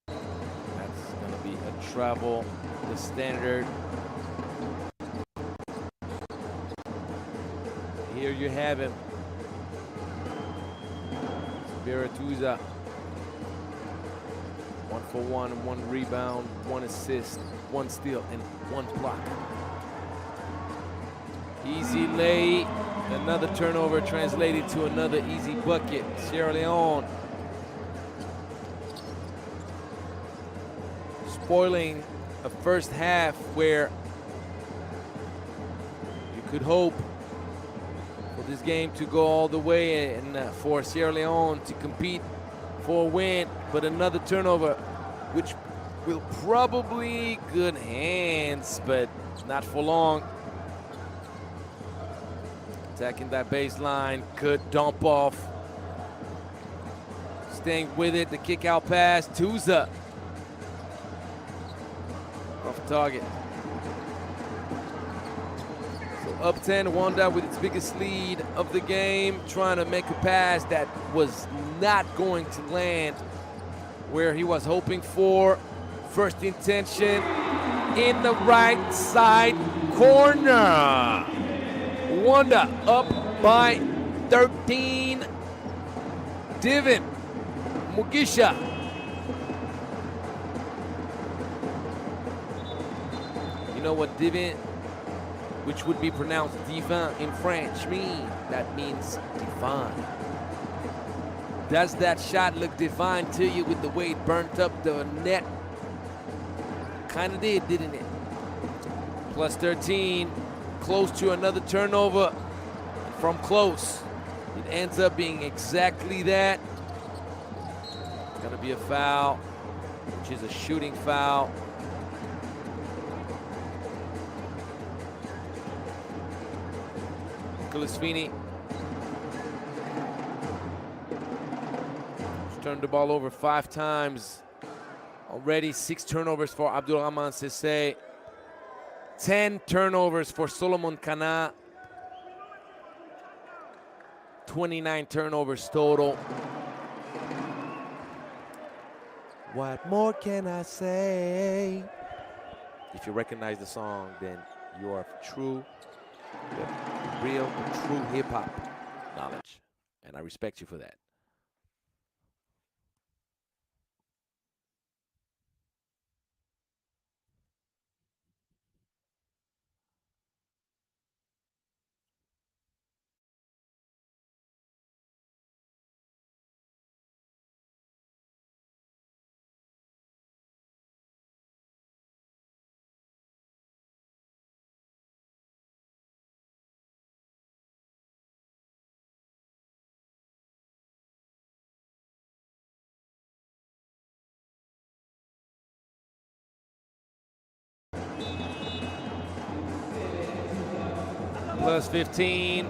gonna be a travel, the standard. Here you have him. Siberatuza. 1 for 1, 1 rebound, 1 assist, 1 steal, and 1 block. Easy lay. Another turnover translated to another easy bucket. Sierra Leone spoiling a first half where you could hope for this game to go all the way and for Sierra Leone to compete for a win, but another turnover, which will probably good hands, but not for long. Attacking that baseline, good dump off. Staying with it, the kick out pass, Tuza. Off target. So up 10, Rwanda with its biggest lead of the game, trying to make a pass that was not going to land where he was hoping for. First intention in the right side corner. Rwanda up by 13. Divin Mugisha. You know what Divin, which would be pronounced divin in French, mean? That means divine. Does that shot look divine to you with the way it burnt up the net? Kind of did, didn't it? Plus 13. Close to another turnover from close. It ends up being exactly that. It's gonna be a foul, which is a shooting foul. Nicholas Feeney. He's turned the ball over 5 times. Already 6 turnovers for Abdulrahman Sisse. 10 turnovers for Solomon Kana. 29 turnovers total. What more can I say? If you recognize the song, then you are true, real, true hip-hop knowledge. And I respect you for that. Plus 15.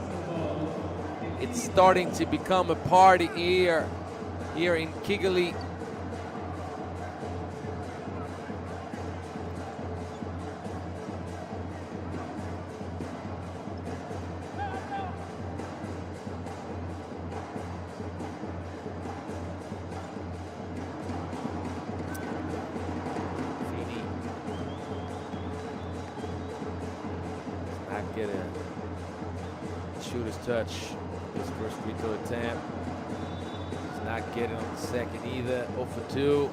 It's starting to become a party here in Kigali. Feeney. Not get a shooter's touch. His first free throw attempt. He's not getting on the second either. 0 for 2.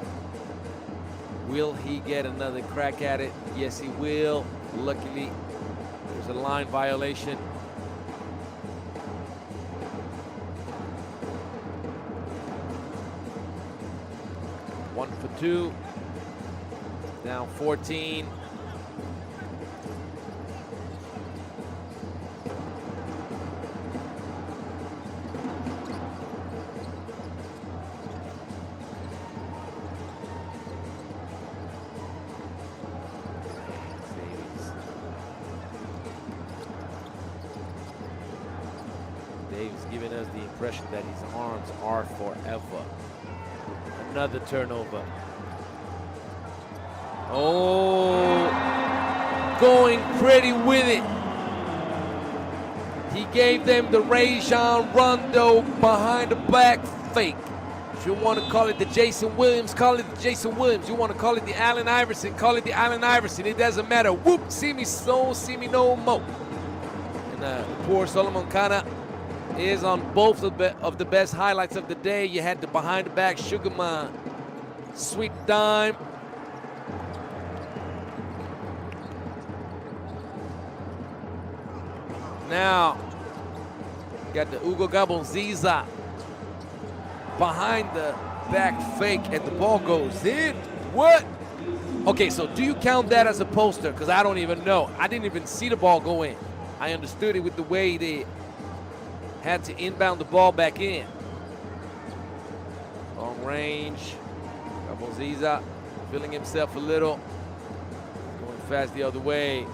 Will he get another crack at it? Yes, he will. Luckily, there's a line violation. One for 2. Down 14. Dave's giving us the impression that his arms are forever. Another turnover. Oh, going pretty with it. He gave them the Rajon Rondo behind the back fake. If you want to call it the Jason Williams, call it the Jason Williams. You want to call it the Allen Iverson, call it the Allen Iverson. It doesn't matter. Whoop, see me so, see me no more. And poor Solomon Kana is on both of the best highlights of the day. You had the behind the back Sugarman sweet dime. Now, got the Ugo Gabonziza behind the back fake, and the ball goes in. What? Okay, so do you count that as a poster? Because I don't even know. I didn't even see the ball go in. I understood it with the way they had to inbound the ball back in. Long range. Gabonziza feeling himself a little. Going fast the other way.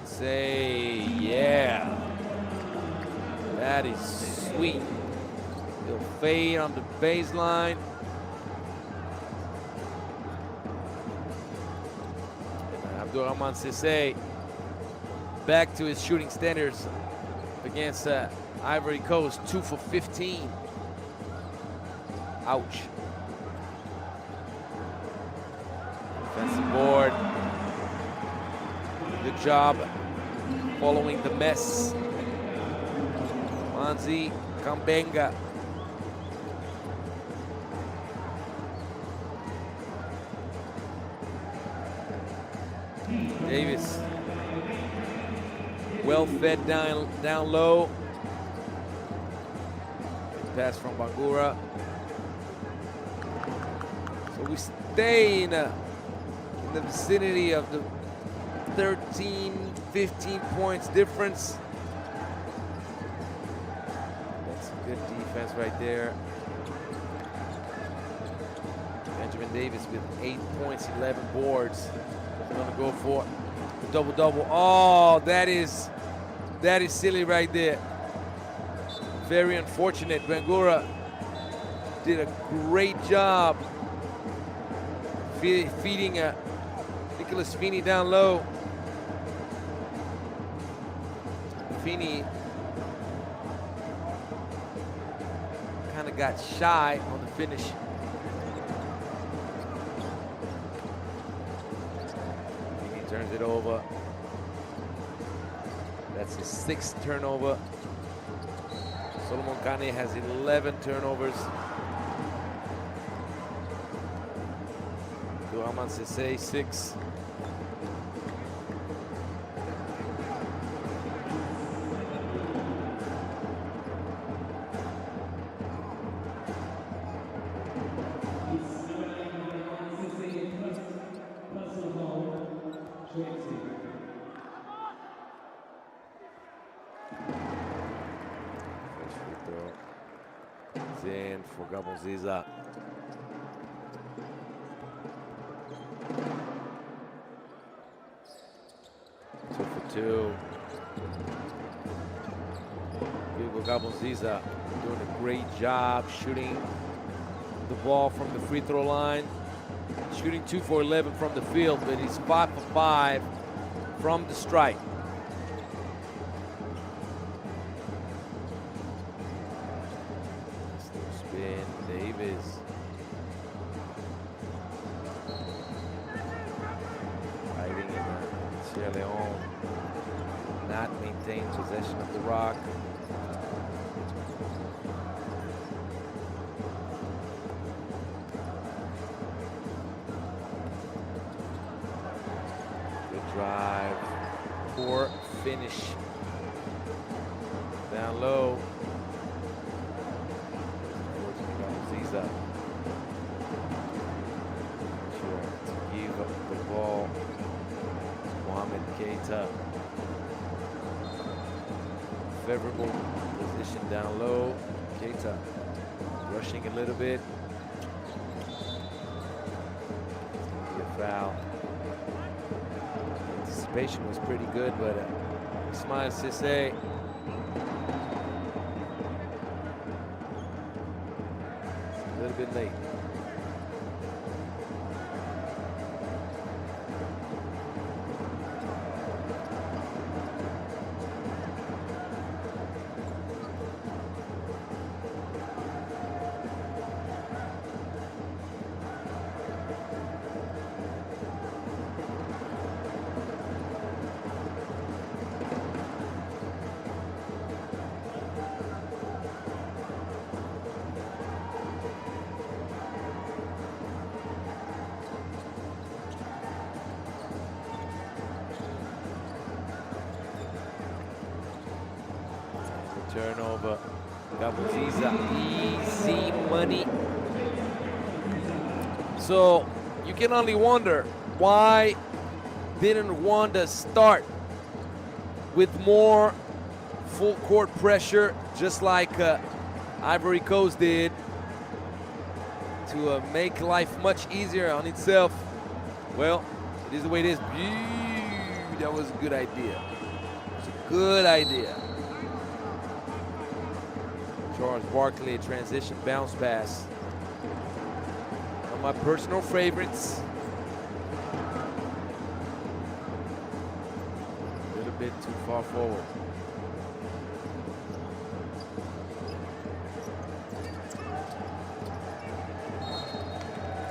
Say, yeah. That is sweet. He'll fade on the baseline. Abdulrahman Sisse back to his shooting standards against Ivory Coast, 2 for 15. Ouch. Defensive board. Good job following the mess. Manzi Kambenga. Davis. Well fed down low. Pass from Bangura. So we stay in the vicinity of the 13, 15 points difference. That's good defense right there. Benjamin Davis with 8 points, 11 boards. He's gonna go for the double-double. Oh, that That is silly right there. Very unfortunate. Bangura did a great job feeding Nicholas Feeney down low. Feeney kind of got shy on the finish. Feeney turns it over. That's his 6th turnover. Solomon Kane has 11 turnovers. Duhaman Sese, 6. In for Gabonziza. Two for two. Hugo Gabonziza doing a great job shooting the ball from the free throw line. Shooting 2 for 11 from the field, but he's 5 for 5 from the stripe. Davis. Fighting in Sierra Leone. Not maintain possession of the rock. Good drive. Poor finish. Down low. Up to give up the ball. Mohamed Keita. Favorable position down low. Keita rushing a little bit. It's going to be a foul. Anticipation was pretty good, but Ismail Cissé a little bit late. Turnover. Gabonziza, easy money. So you can only wonder, why didn't Rwanda start with more full court pressure, just like Ivory Coast did, to make life much easier on itself? Well, it is the way it is. That was a good idea. It's a good idea. Charles Barkley, transition bounce pass. One of my personal favorites. A little bit too far forward.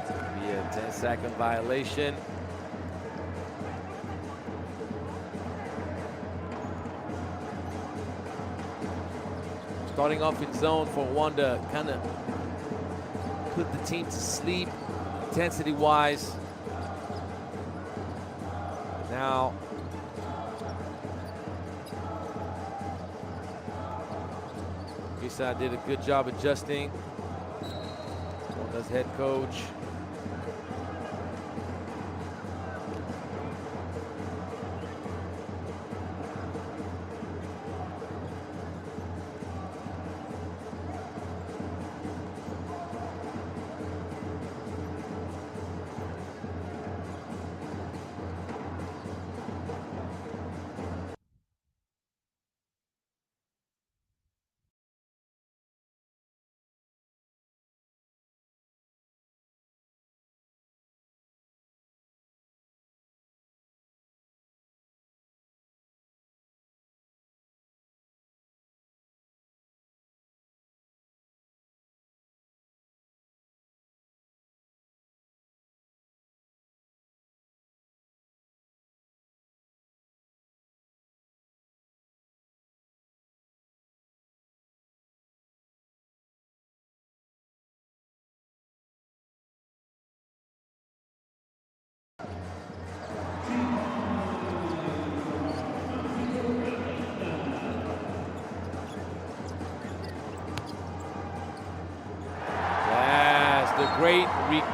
It's going to be a 10-second violation. Starting off in zone for Rwanda, kind of put the team to sleep intensity-wise. Now, Gisa did a good job adjusting. Rwanda's head coach.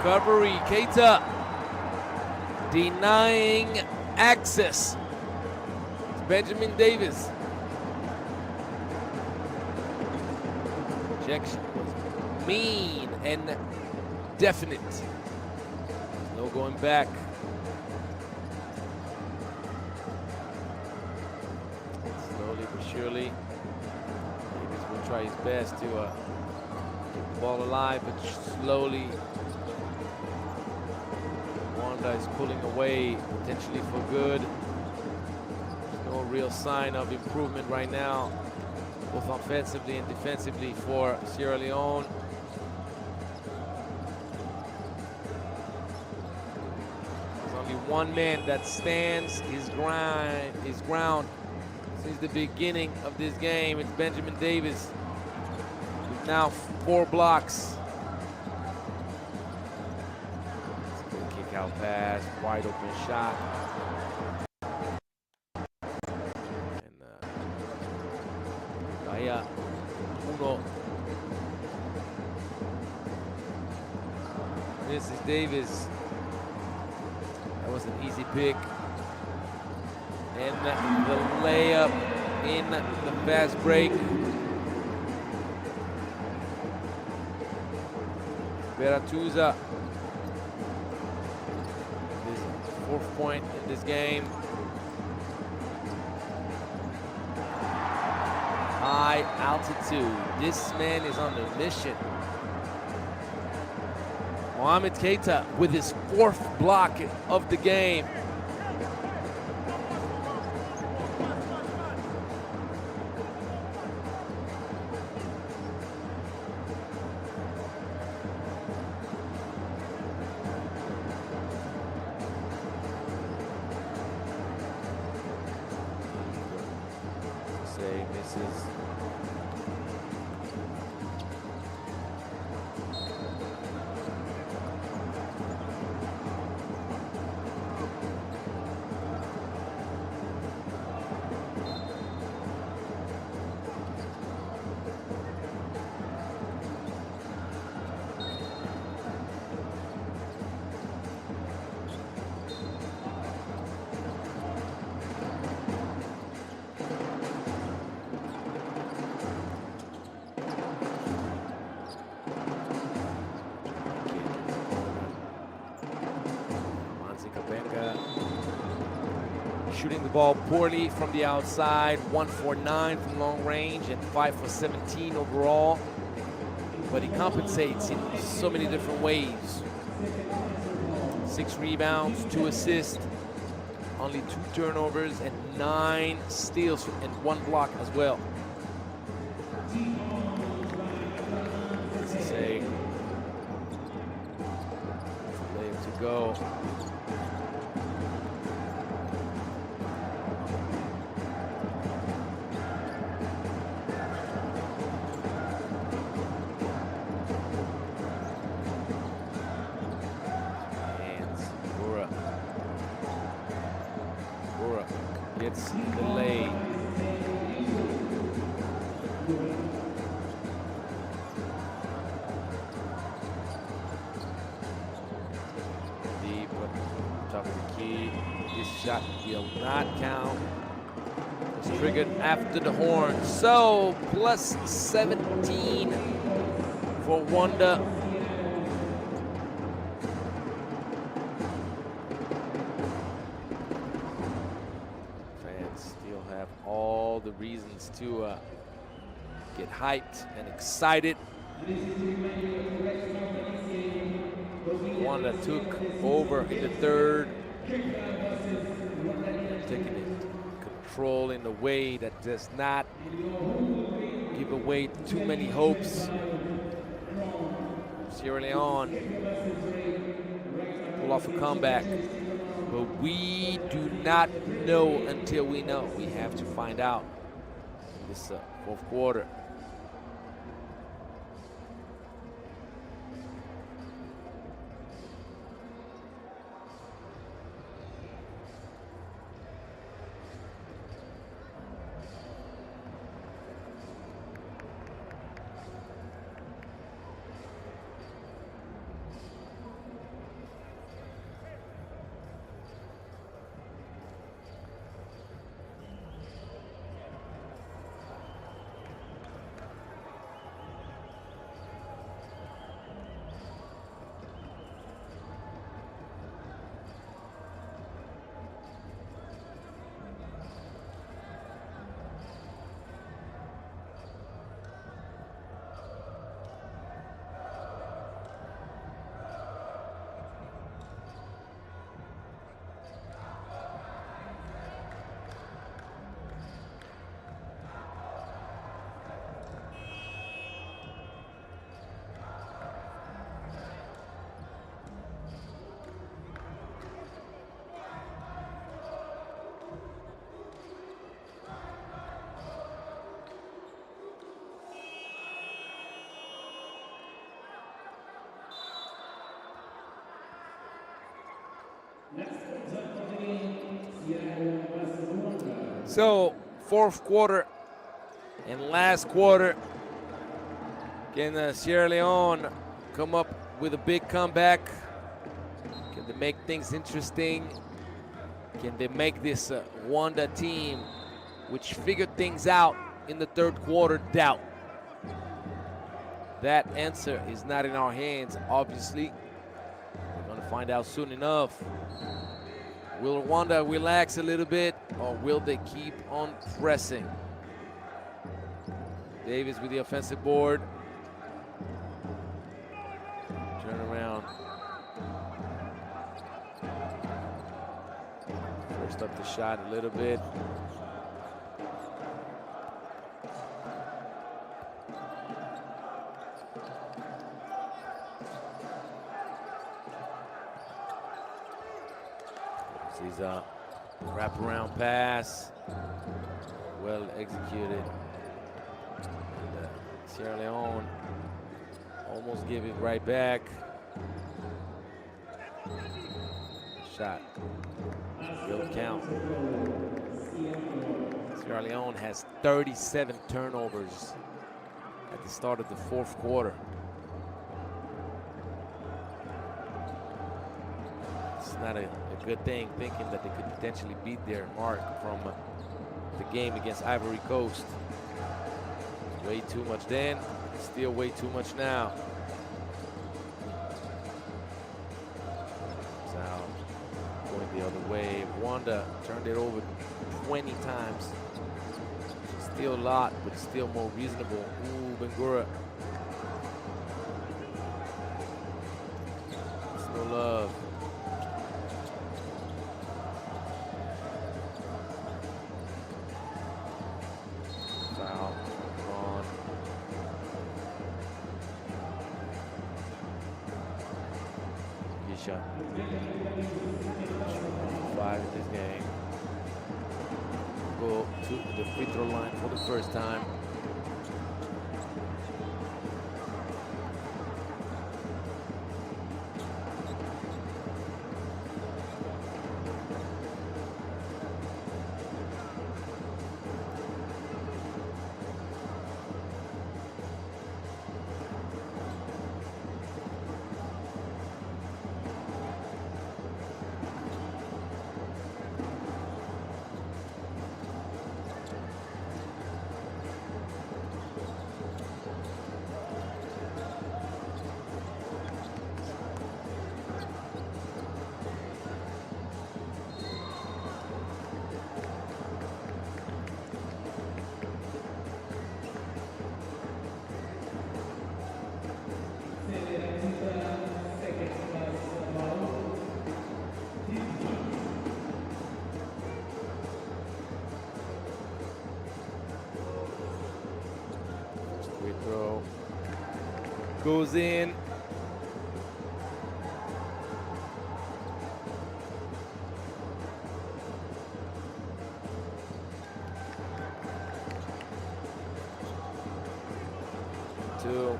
recovery. Keita denying access. It's Benjamin Davis. Rejection was mean and definite. No going back. Slowly but surely, Davis will try his best to keep the ball alive, but slowly Rwanda is pulling away, potentially for good. There's no real sign of improvement right now, both offensively and defensively for Sierra Leone. There's only one man that stands his ground since the beginning of this game. It's Benjamin Davis, with now 4 blocks. Kick out pass, wide open shot. And uno. This is Davis. That was an easy pick. And the layup in the fast break. Beratuza. His 4th point in this game. High altitude. This man is on a mission. Mohamed Keita with his 4th block of the game. Misses. Shooting the ball poorly from the outside, 1 for 9 from long range and 5 for 17 overall. But he compensates in so many different ways. 6 rebounds, 2 assists, only 2 turnovers, and 9 steals and 1 block as well. This is a layup to go. Gets the lay. Deep up top of the key. This shot will not count. It's triggered after the horn. So plus 17 for Rwanda. All the reasons to get hyped and excited. Rwanda took over in the 3rd, taking control in a way that does not give away too many hopes. Sierra Leone pull off a comeback. But we do not know until we know. We have to find out in this 4th quarter. So, fourth quarter and last quarter, can Sierra Leone come up with a big comeback? Can they make things interesting? Can they make this Rwanda team, which figured things out in the third quarter, doubt? That answer is not in our hands, obviously. We're gonna find out soon enough. Will Rwanda relax a little bit, or will they keep on pressing? Davis with the offensive board. Turn around. First up the shot a little bit. He's a wraparound pass, well executed. And, Sierra Leone almost gave it right back. Shot will count. Sierra Leone has 37 turnovers at the start of the fourth quarter. It's not a good thing, thinking that they could potentially beat their mark from the game against Ivory Coast. Way too much then, still way too much now. Now going the other way. Rwanda turned it over 20 times. Still a lot, but still more reasonable. Ooh, Bangura. It's no love. Shot. 5 in this game. Go to the free throw line for the first time. Free throw goes in. Two.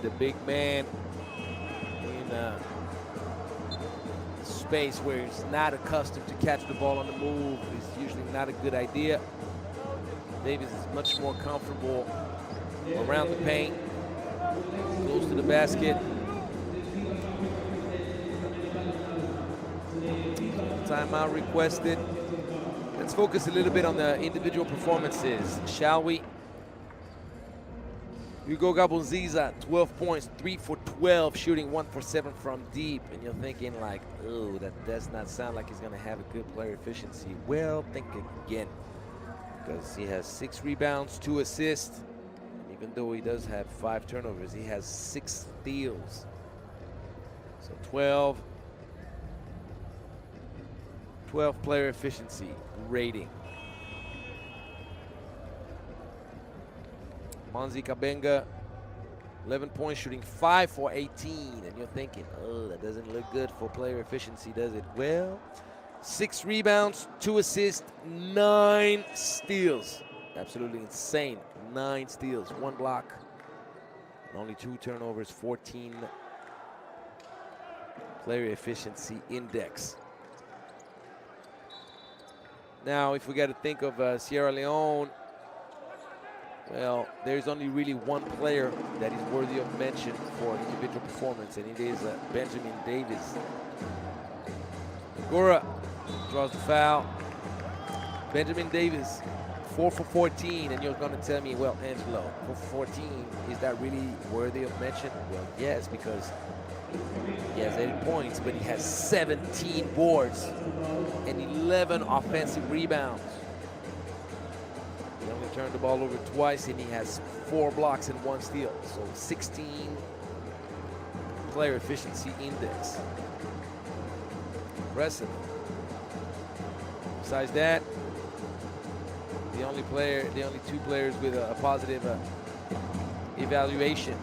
The big man in a space where he's not accustomed to catch the ball on the move is usually not a good idea. Davis is much more comfortable around the paint, goes to the basket. Timeout requested. Let's focus a little bit on the individual performances, shall we? Hugo Gabonziza, 12 points, 3 for 12, shooting 1 for 7 from deep. And you're thinking like, oh, that does not sound like he's gonna have a good player efficiency. Well, think again, because he has 6 rebounds, 2 assists. And even though he does have 5 turnovers, he has 6 steals. So 12, 12 player efficiency rating. Monzi Kabenga, 11 points, shooting 5 for 18. And you're thinking, oh, that doesn't look good for player efficiency, does it? Well, 6 rebounds, 2 assists, 9 steals. Absolutely insane. 9 steals, 1 block, and only 2 turnovers, 14 player efficiency index. Now, if we got to think of Sierra Leone, well, there's only really one player that is worthy of mention for individual performance, and it is Benjamin Davis. Gora draws the foul. Benjamin Davis, 4 for 14, and you're going to tell me, well, Angelo, 4 for 14, is that really worthy of mention? Well, yes, because he has 8 points, but he has 17 boards and 11 offensive rebounds. He only turned the ball over twice, and he has 4 blocks and 1 steal. So 16 player efficiency index. Impressive. Besides that, the only 2 players with a positive evaluation.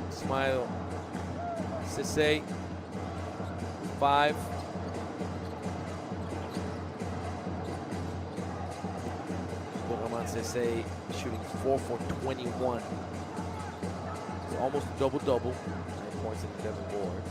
Smile Sisse, 5. Sisse shooting 4 for 21. It's almost a double-double. 9 points and 11 boards.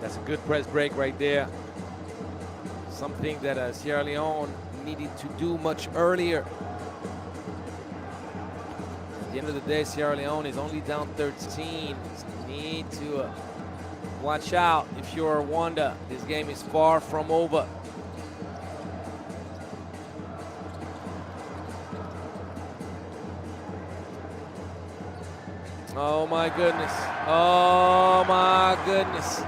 That's a good press break right there. Something that Sierra Leone needed to do much earlier. At the end of the day, Sierra Leone is only down 13. So you need to watch out if you're Rwanda. This game is far from over. Oh my goodness. Oh my goodness.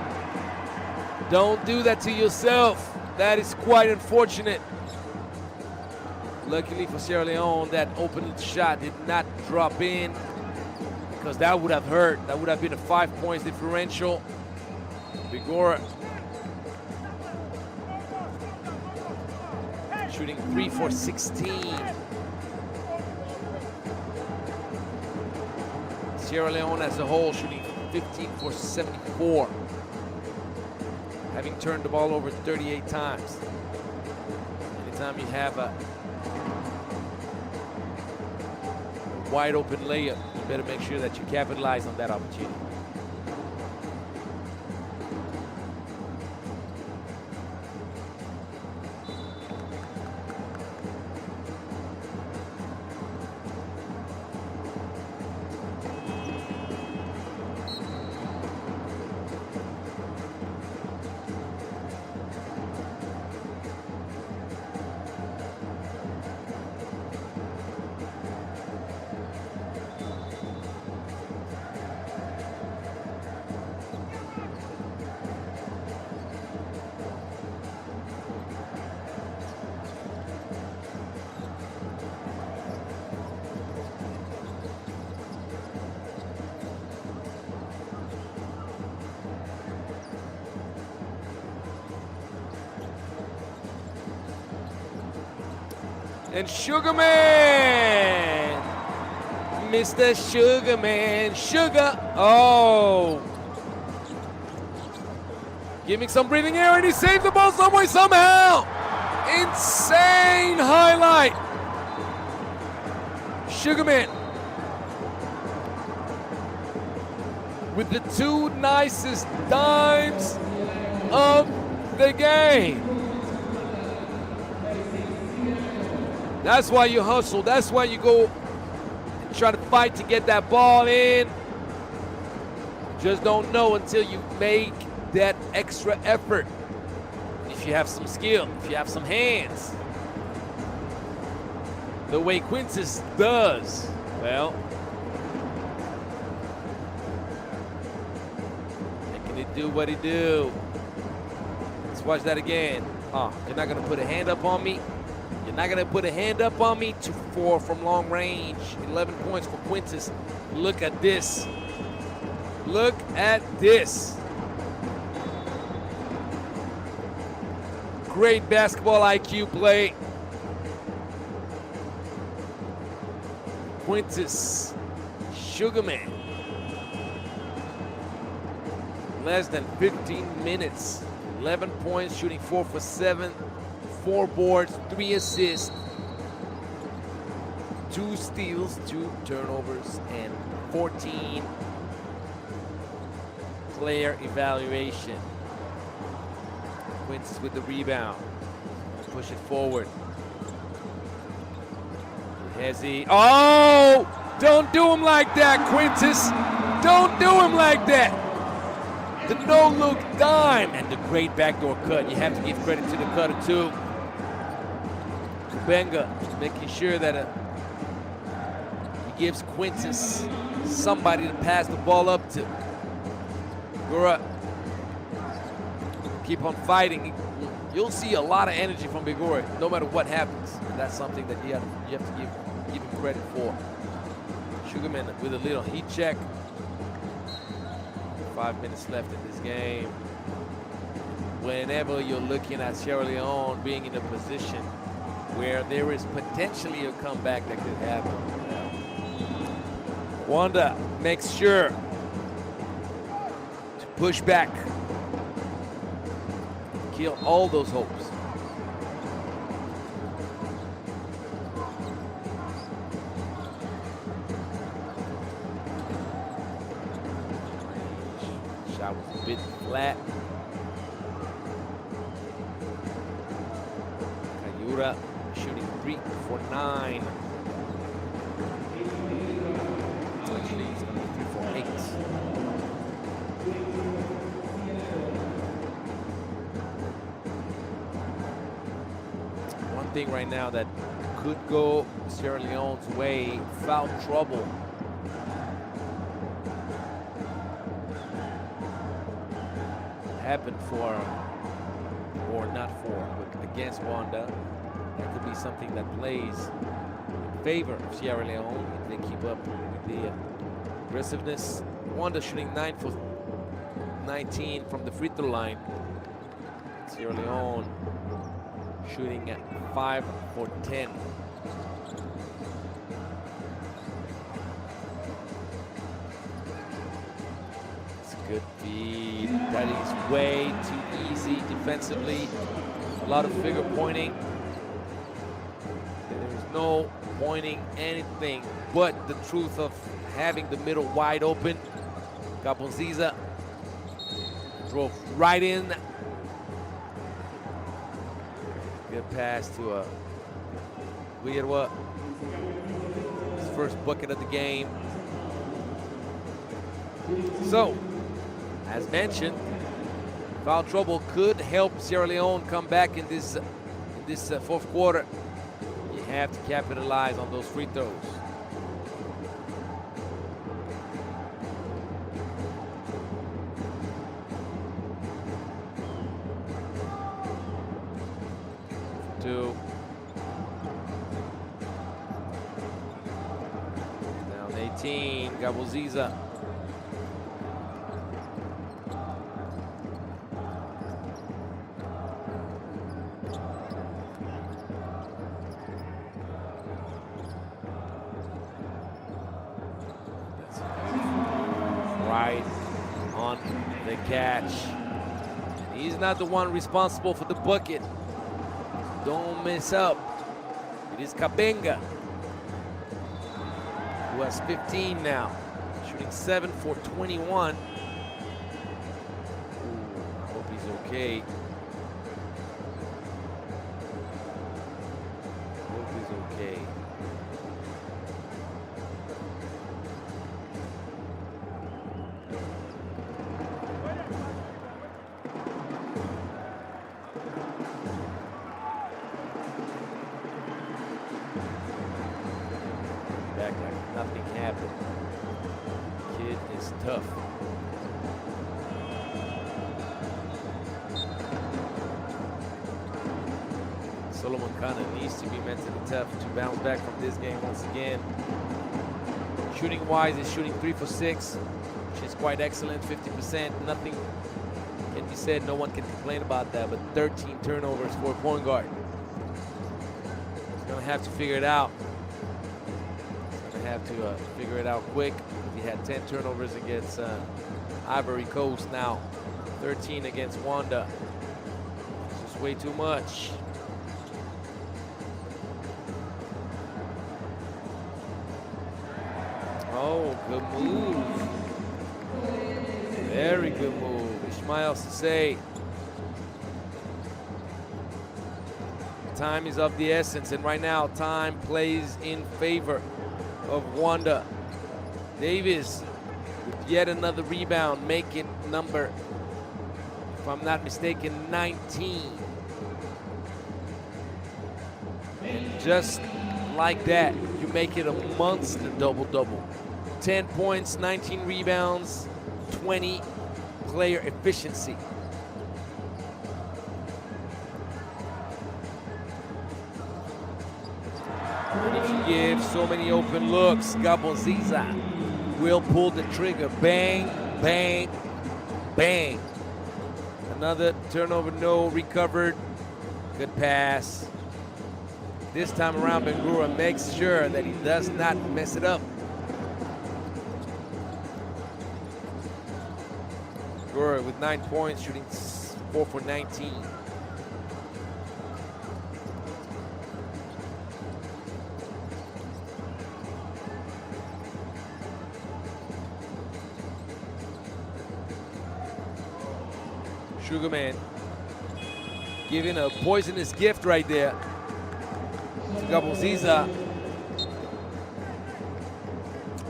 Don't do that to yourself. That is quite unfortunate. Luckily for Sierra Leone, that open shot did not drop in, because that would have hurt. That would have been a 5 points differential. Bigora shooting 3 for 16. Sierra Leone as a whole shooting 15 for 74. Having turned the ball over 38 times. Anytime you have a wide open layup, you better make sure that you capitalize on that opportunity. And Sugarman, Mr. Sugarman, Sugar, oh. Giving some breathing air, and he saved the ball some way, somehow. Insane highlight. Sugarman with the 2 nicest dimes of the game. That's why you hustle. That's why you go and try to fight to get that ball in. Just don't know until you make that extra effort. If you have some skill, if you have some hands. The way Quintus does, well, making it do what he do. Let's watch that again. Oh, you're not gonna put a hand up on me? You're not gonna put a hand up on me? 2-4 from long range. 11 points for Quintus. Look at this. Look at this. Great basketball IQ play. Quintus Sugarman. Less than 15 minutes. 11 points, shooting 4 for 7. 4 boards, 3 assists, 2 steals, 2 turnovers, and 14 player evaluation. Quintus with the rebound. Push it forward. Hezzy. Oh! Don't do him like that, Quintus. Don't do him like that. The no-look dime and the great backdoor cut. You have to give credit to the cutter too. Benga making sure that he gives Quintus somebody to pass the ball up to. Bigora, keep on fighting. You'll see a lot of energy from Bigora no matter what happens. And that's something that you have to give him credit for. Sugarman with a little heat check. 5 minutes left in this game. Whenever you're looking at Sierra Leone being in a position where there is potentially a comeback that could happen, Rwanda makes sure to push back, kill all those hopes. Shot was a bit flat. Kayura shooting 3 for 9. Actually, he's going to be 3 for 8. One thing right now that could go Sierra Leone's way, foul trouble. Happened for, or not for, but against Rwanda. That could be something that plays in favor of Sierra Leone if they keep up with the aggressiveness. Rwanda shooting 9 for 19 from the free throw line. Sierra Leone shooting at 5 for 10. It's a good feed. That is way too easy defensively. A lot of figure pointing. There's no pointing anything but the truth of having the middle wide open. Kabonziza drove right in. Good pass to Leone. His first bucket of the game. So, as mentioned, foul trouble could help Sierra Leone come back in this fourth quarter. You have to capitalize on those free throws. Down 18, Kabonziza. Right on the catch. He's not the one responsible for the bucket. Don't mess up. It is Kabenga, who has 15 now, shooting 7 for 21. Ooh, I hope he's okay. I hope he's Okay. Back like nothing happened. Kid is tough. Solomon kind of needs to be mentally tough to bounce back from this game once again. Shooting wise, he's shooting 3 for 6, which is quite excellent, 50%. Nothing can be said, no one can complain about that, but 13 turnovers for a point guard. He's gonna have to figure it out. He's gonna have to figure it out quick. He had 10 turnovers against Ivory Coast, now 13 against Rwanda. It's just way too much. Oh, good move. Very good move. Ishmael Sissay. Time is of the essence, and right now time plays in favor of Rwanda. Davis with yet another rebound, making number, if I'm not mistaken, 19. And just like that, you make it a monster double-double. 10 points, 19 rebounds, 20 player efficiency. And if you give so many open looks, Gabonziza will pull the trigger. Bang, bang, bang. Another turnover, no, recovered. Good pass. This time around, Bangura makes sure that he does not mess it up. Bangura with 9 points, shooting 4 for 19. Sugarman giving a poisonous gift right there to Gabonziza.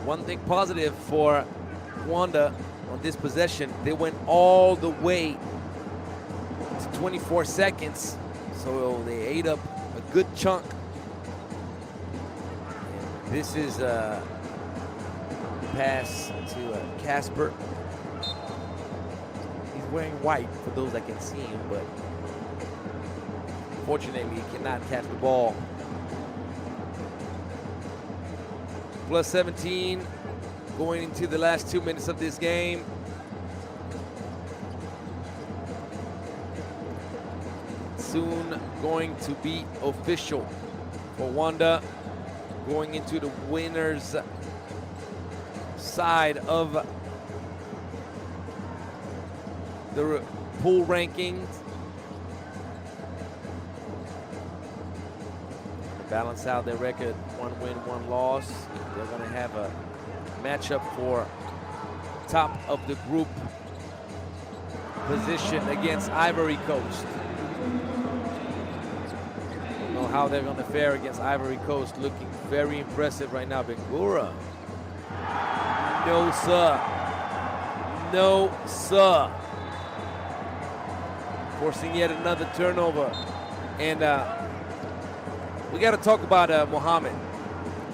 One thing positive for Rwanda on this possession, they went all the way to 24 seconds, so they ate up a good chunk. This is a pass to Casper. He's wearing white for those that can see him, but unfortunately he cannot catch the ball. Plus 17 going into the last 2 minutes of this game. Soon going to be official for Rwanda, going into the winner's side of the pool rankings. Balance out their record, 1 win, 1 loss. They're going to have a matchup for top of the group position against Ivory Coast. Don't know how they're going to fare against Ivory Coast. Looking very impressive right now. Bangura. No, sir. No, sir. Forcing yet another turnover. And we got to talk about Mohamed.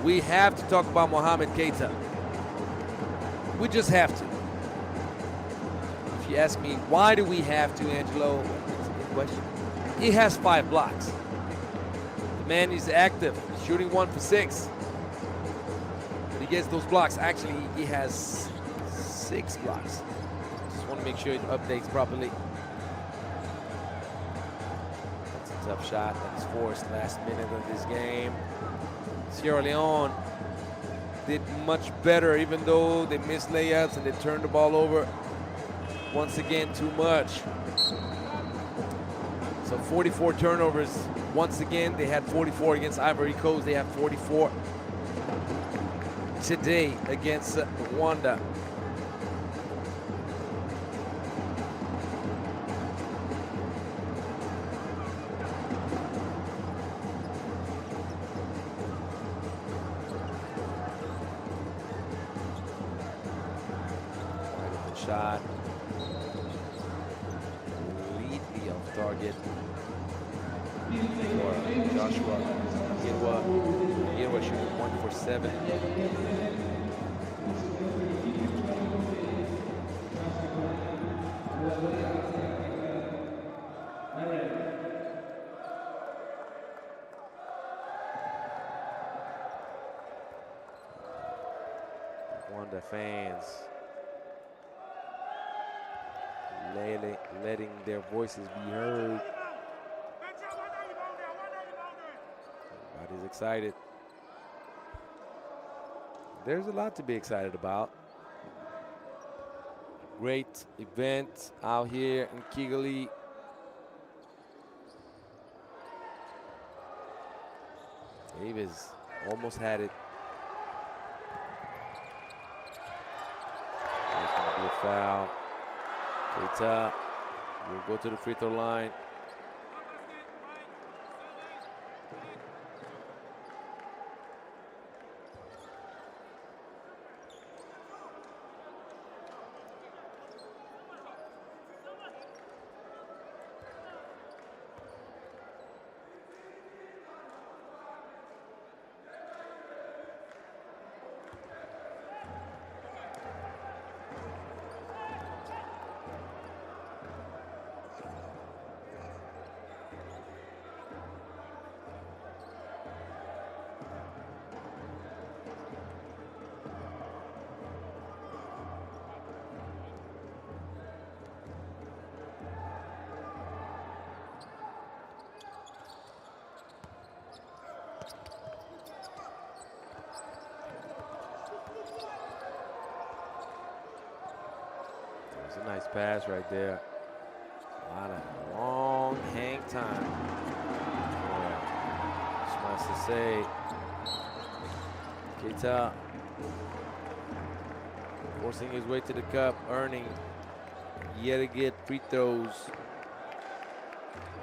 We have to talk about Mohamed Keita. We just have to. If you ask me, why do we have to, Angelo? That's a good question. He has 5 blocks. The man is active, shooting 1 for 6. But he gets those blocks. Actually, he has 6 blocks. Just want to make sure it updates properly. Tough shot that was forced last minute of this game. Sierra Leone did much better, even though they missed layups and they turned the ball over. Once again, too much. So 44 turnovers. Once again, they had 44 against Ivory Coast. They have 44 today against Rwanda. shot. Completely off target for Joshua. Irwa shooting 1 for 7. Rwanda fans letting their voices be heard. Everybody's excited. There's a lot to be excited about. Great event out here in Kigali. Davis almost had it. There's going to be a foul. Keita will go to the free throw line. It's a nice pass right there. A lot of long hang time. Just wants to say, Keita forcing his way to the cup, earning yet again free throws.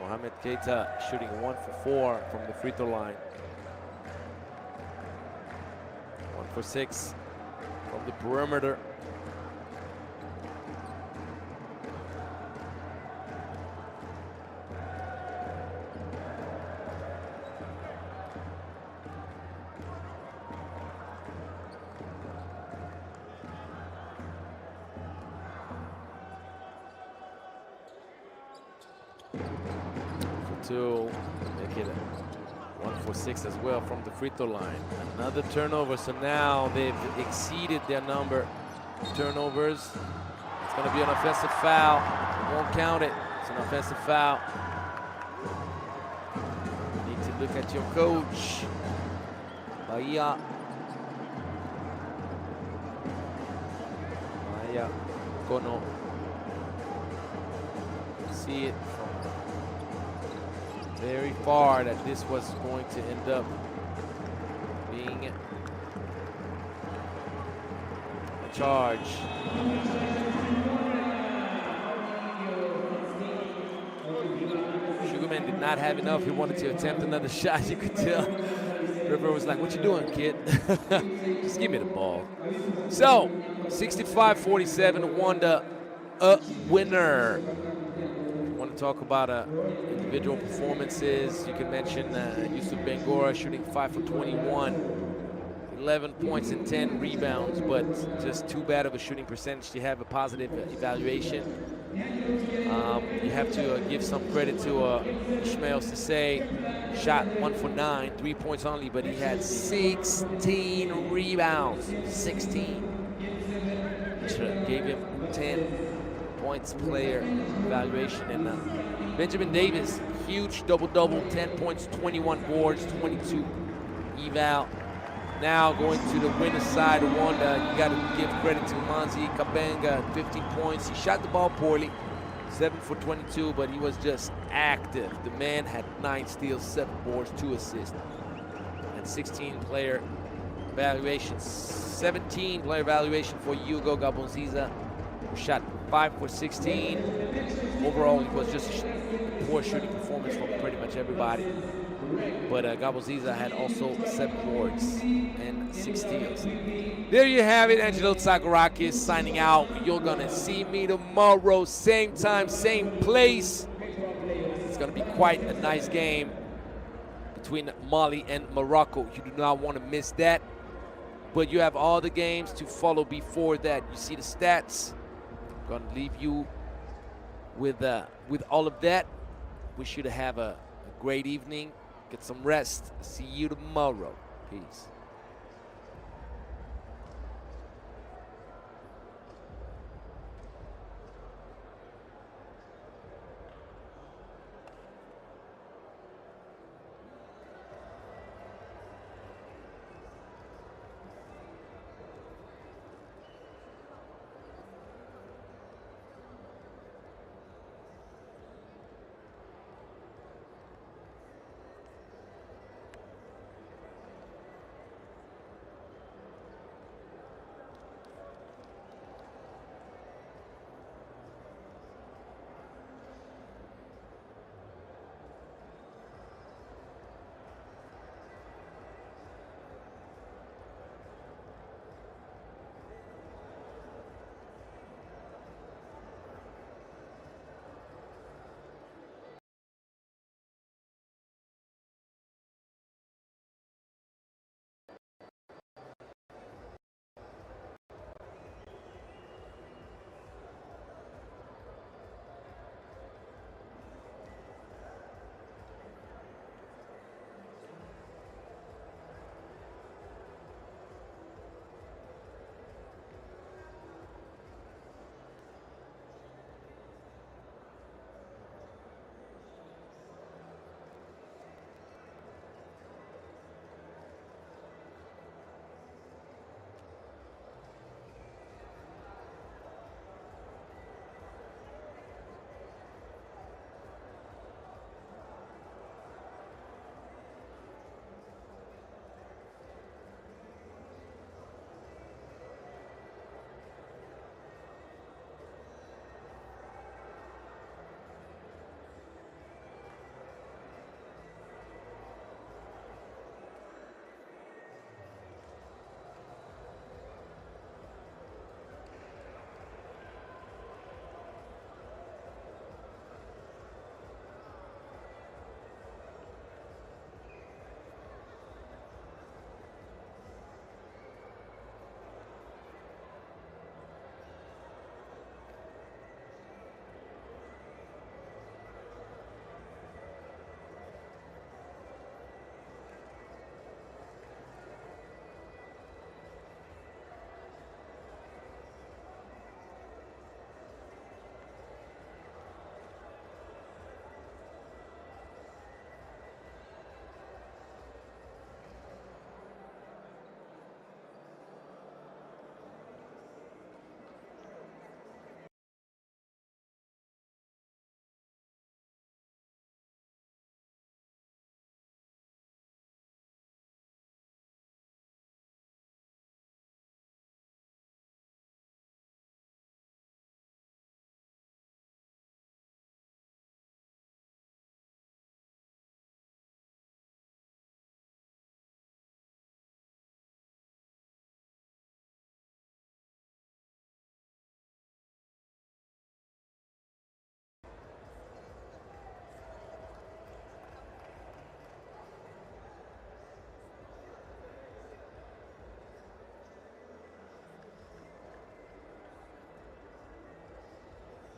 Mohamed Keita shooting 1 for 4 from the free throw line. 1 for 6 from the perimeter. To make it 1 for 6 as well from the free throw line. Another turnover, so now they've exceeded their number of turnovers. It's going to be an offensive foul. They won't count it. It's an offensive foul. You need to look at your coach. Bahia Kono. See it very far that this was going to end up being a charge. Sugarman did not have enough. He wanted to attempt another shot. You could tell. River was like, "What you doing, kid? Just give me the ball." So, 65-47, Rwanda, a winner. Want to talk about individual performances? You can mention Yusuf Bengora shooting 5 for 21, 11 points and 10 rebounds, but just too bad of a shooting percentage to have a positive evaluation. You have to give some credit to Ishmael Sissay. Shot 1 for 9, 3 points only, but he had 16 rebounds. 16. Which gave him 10 points player evaluation. And Benjamin Davis, huge double-double, 10 points, 21 boards, 22 eval. Now going to the winner's side of Rwanda, you got to give credit to Manzi Kabenga, 15 points. He shot the ball poorly, 7 for 22, but he was just active. The man had 9 steals, 7 boards, 2 assists, and 16 player evaluations. 17 player evaluation for Hugo Gabonziza, who shot 5 for 16. Overall, it was just a poor shooting performance from pretty much everybody. But Gaboziza had also 7 boards and 6 steals. There you have it. Angelo Tsagorakis signing out. You're going to see me tomorrow, same time, same place. It's going to be quite a nice game between Mali and Morocco. You do not want to miss that. But you have all the games to follow before that. You see the stats. I'm going to leave you with all of that. Wish you to have a great evening. Get some rest. See you tomorrow. Peace.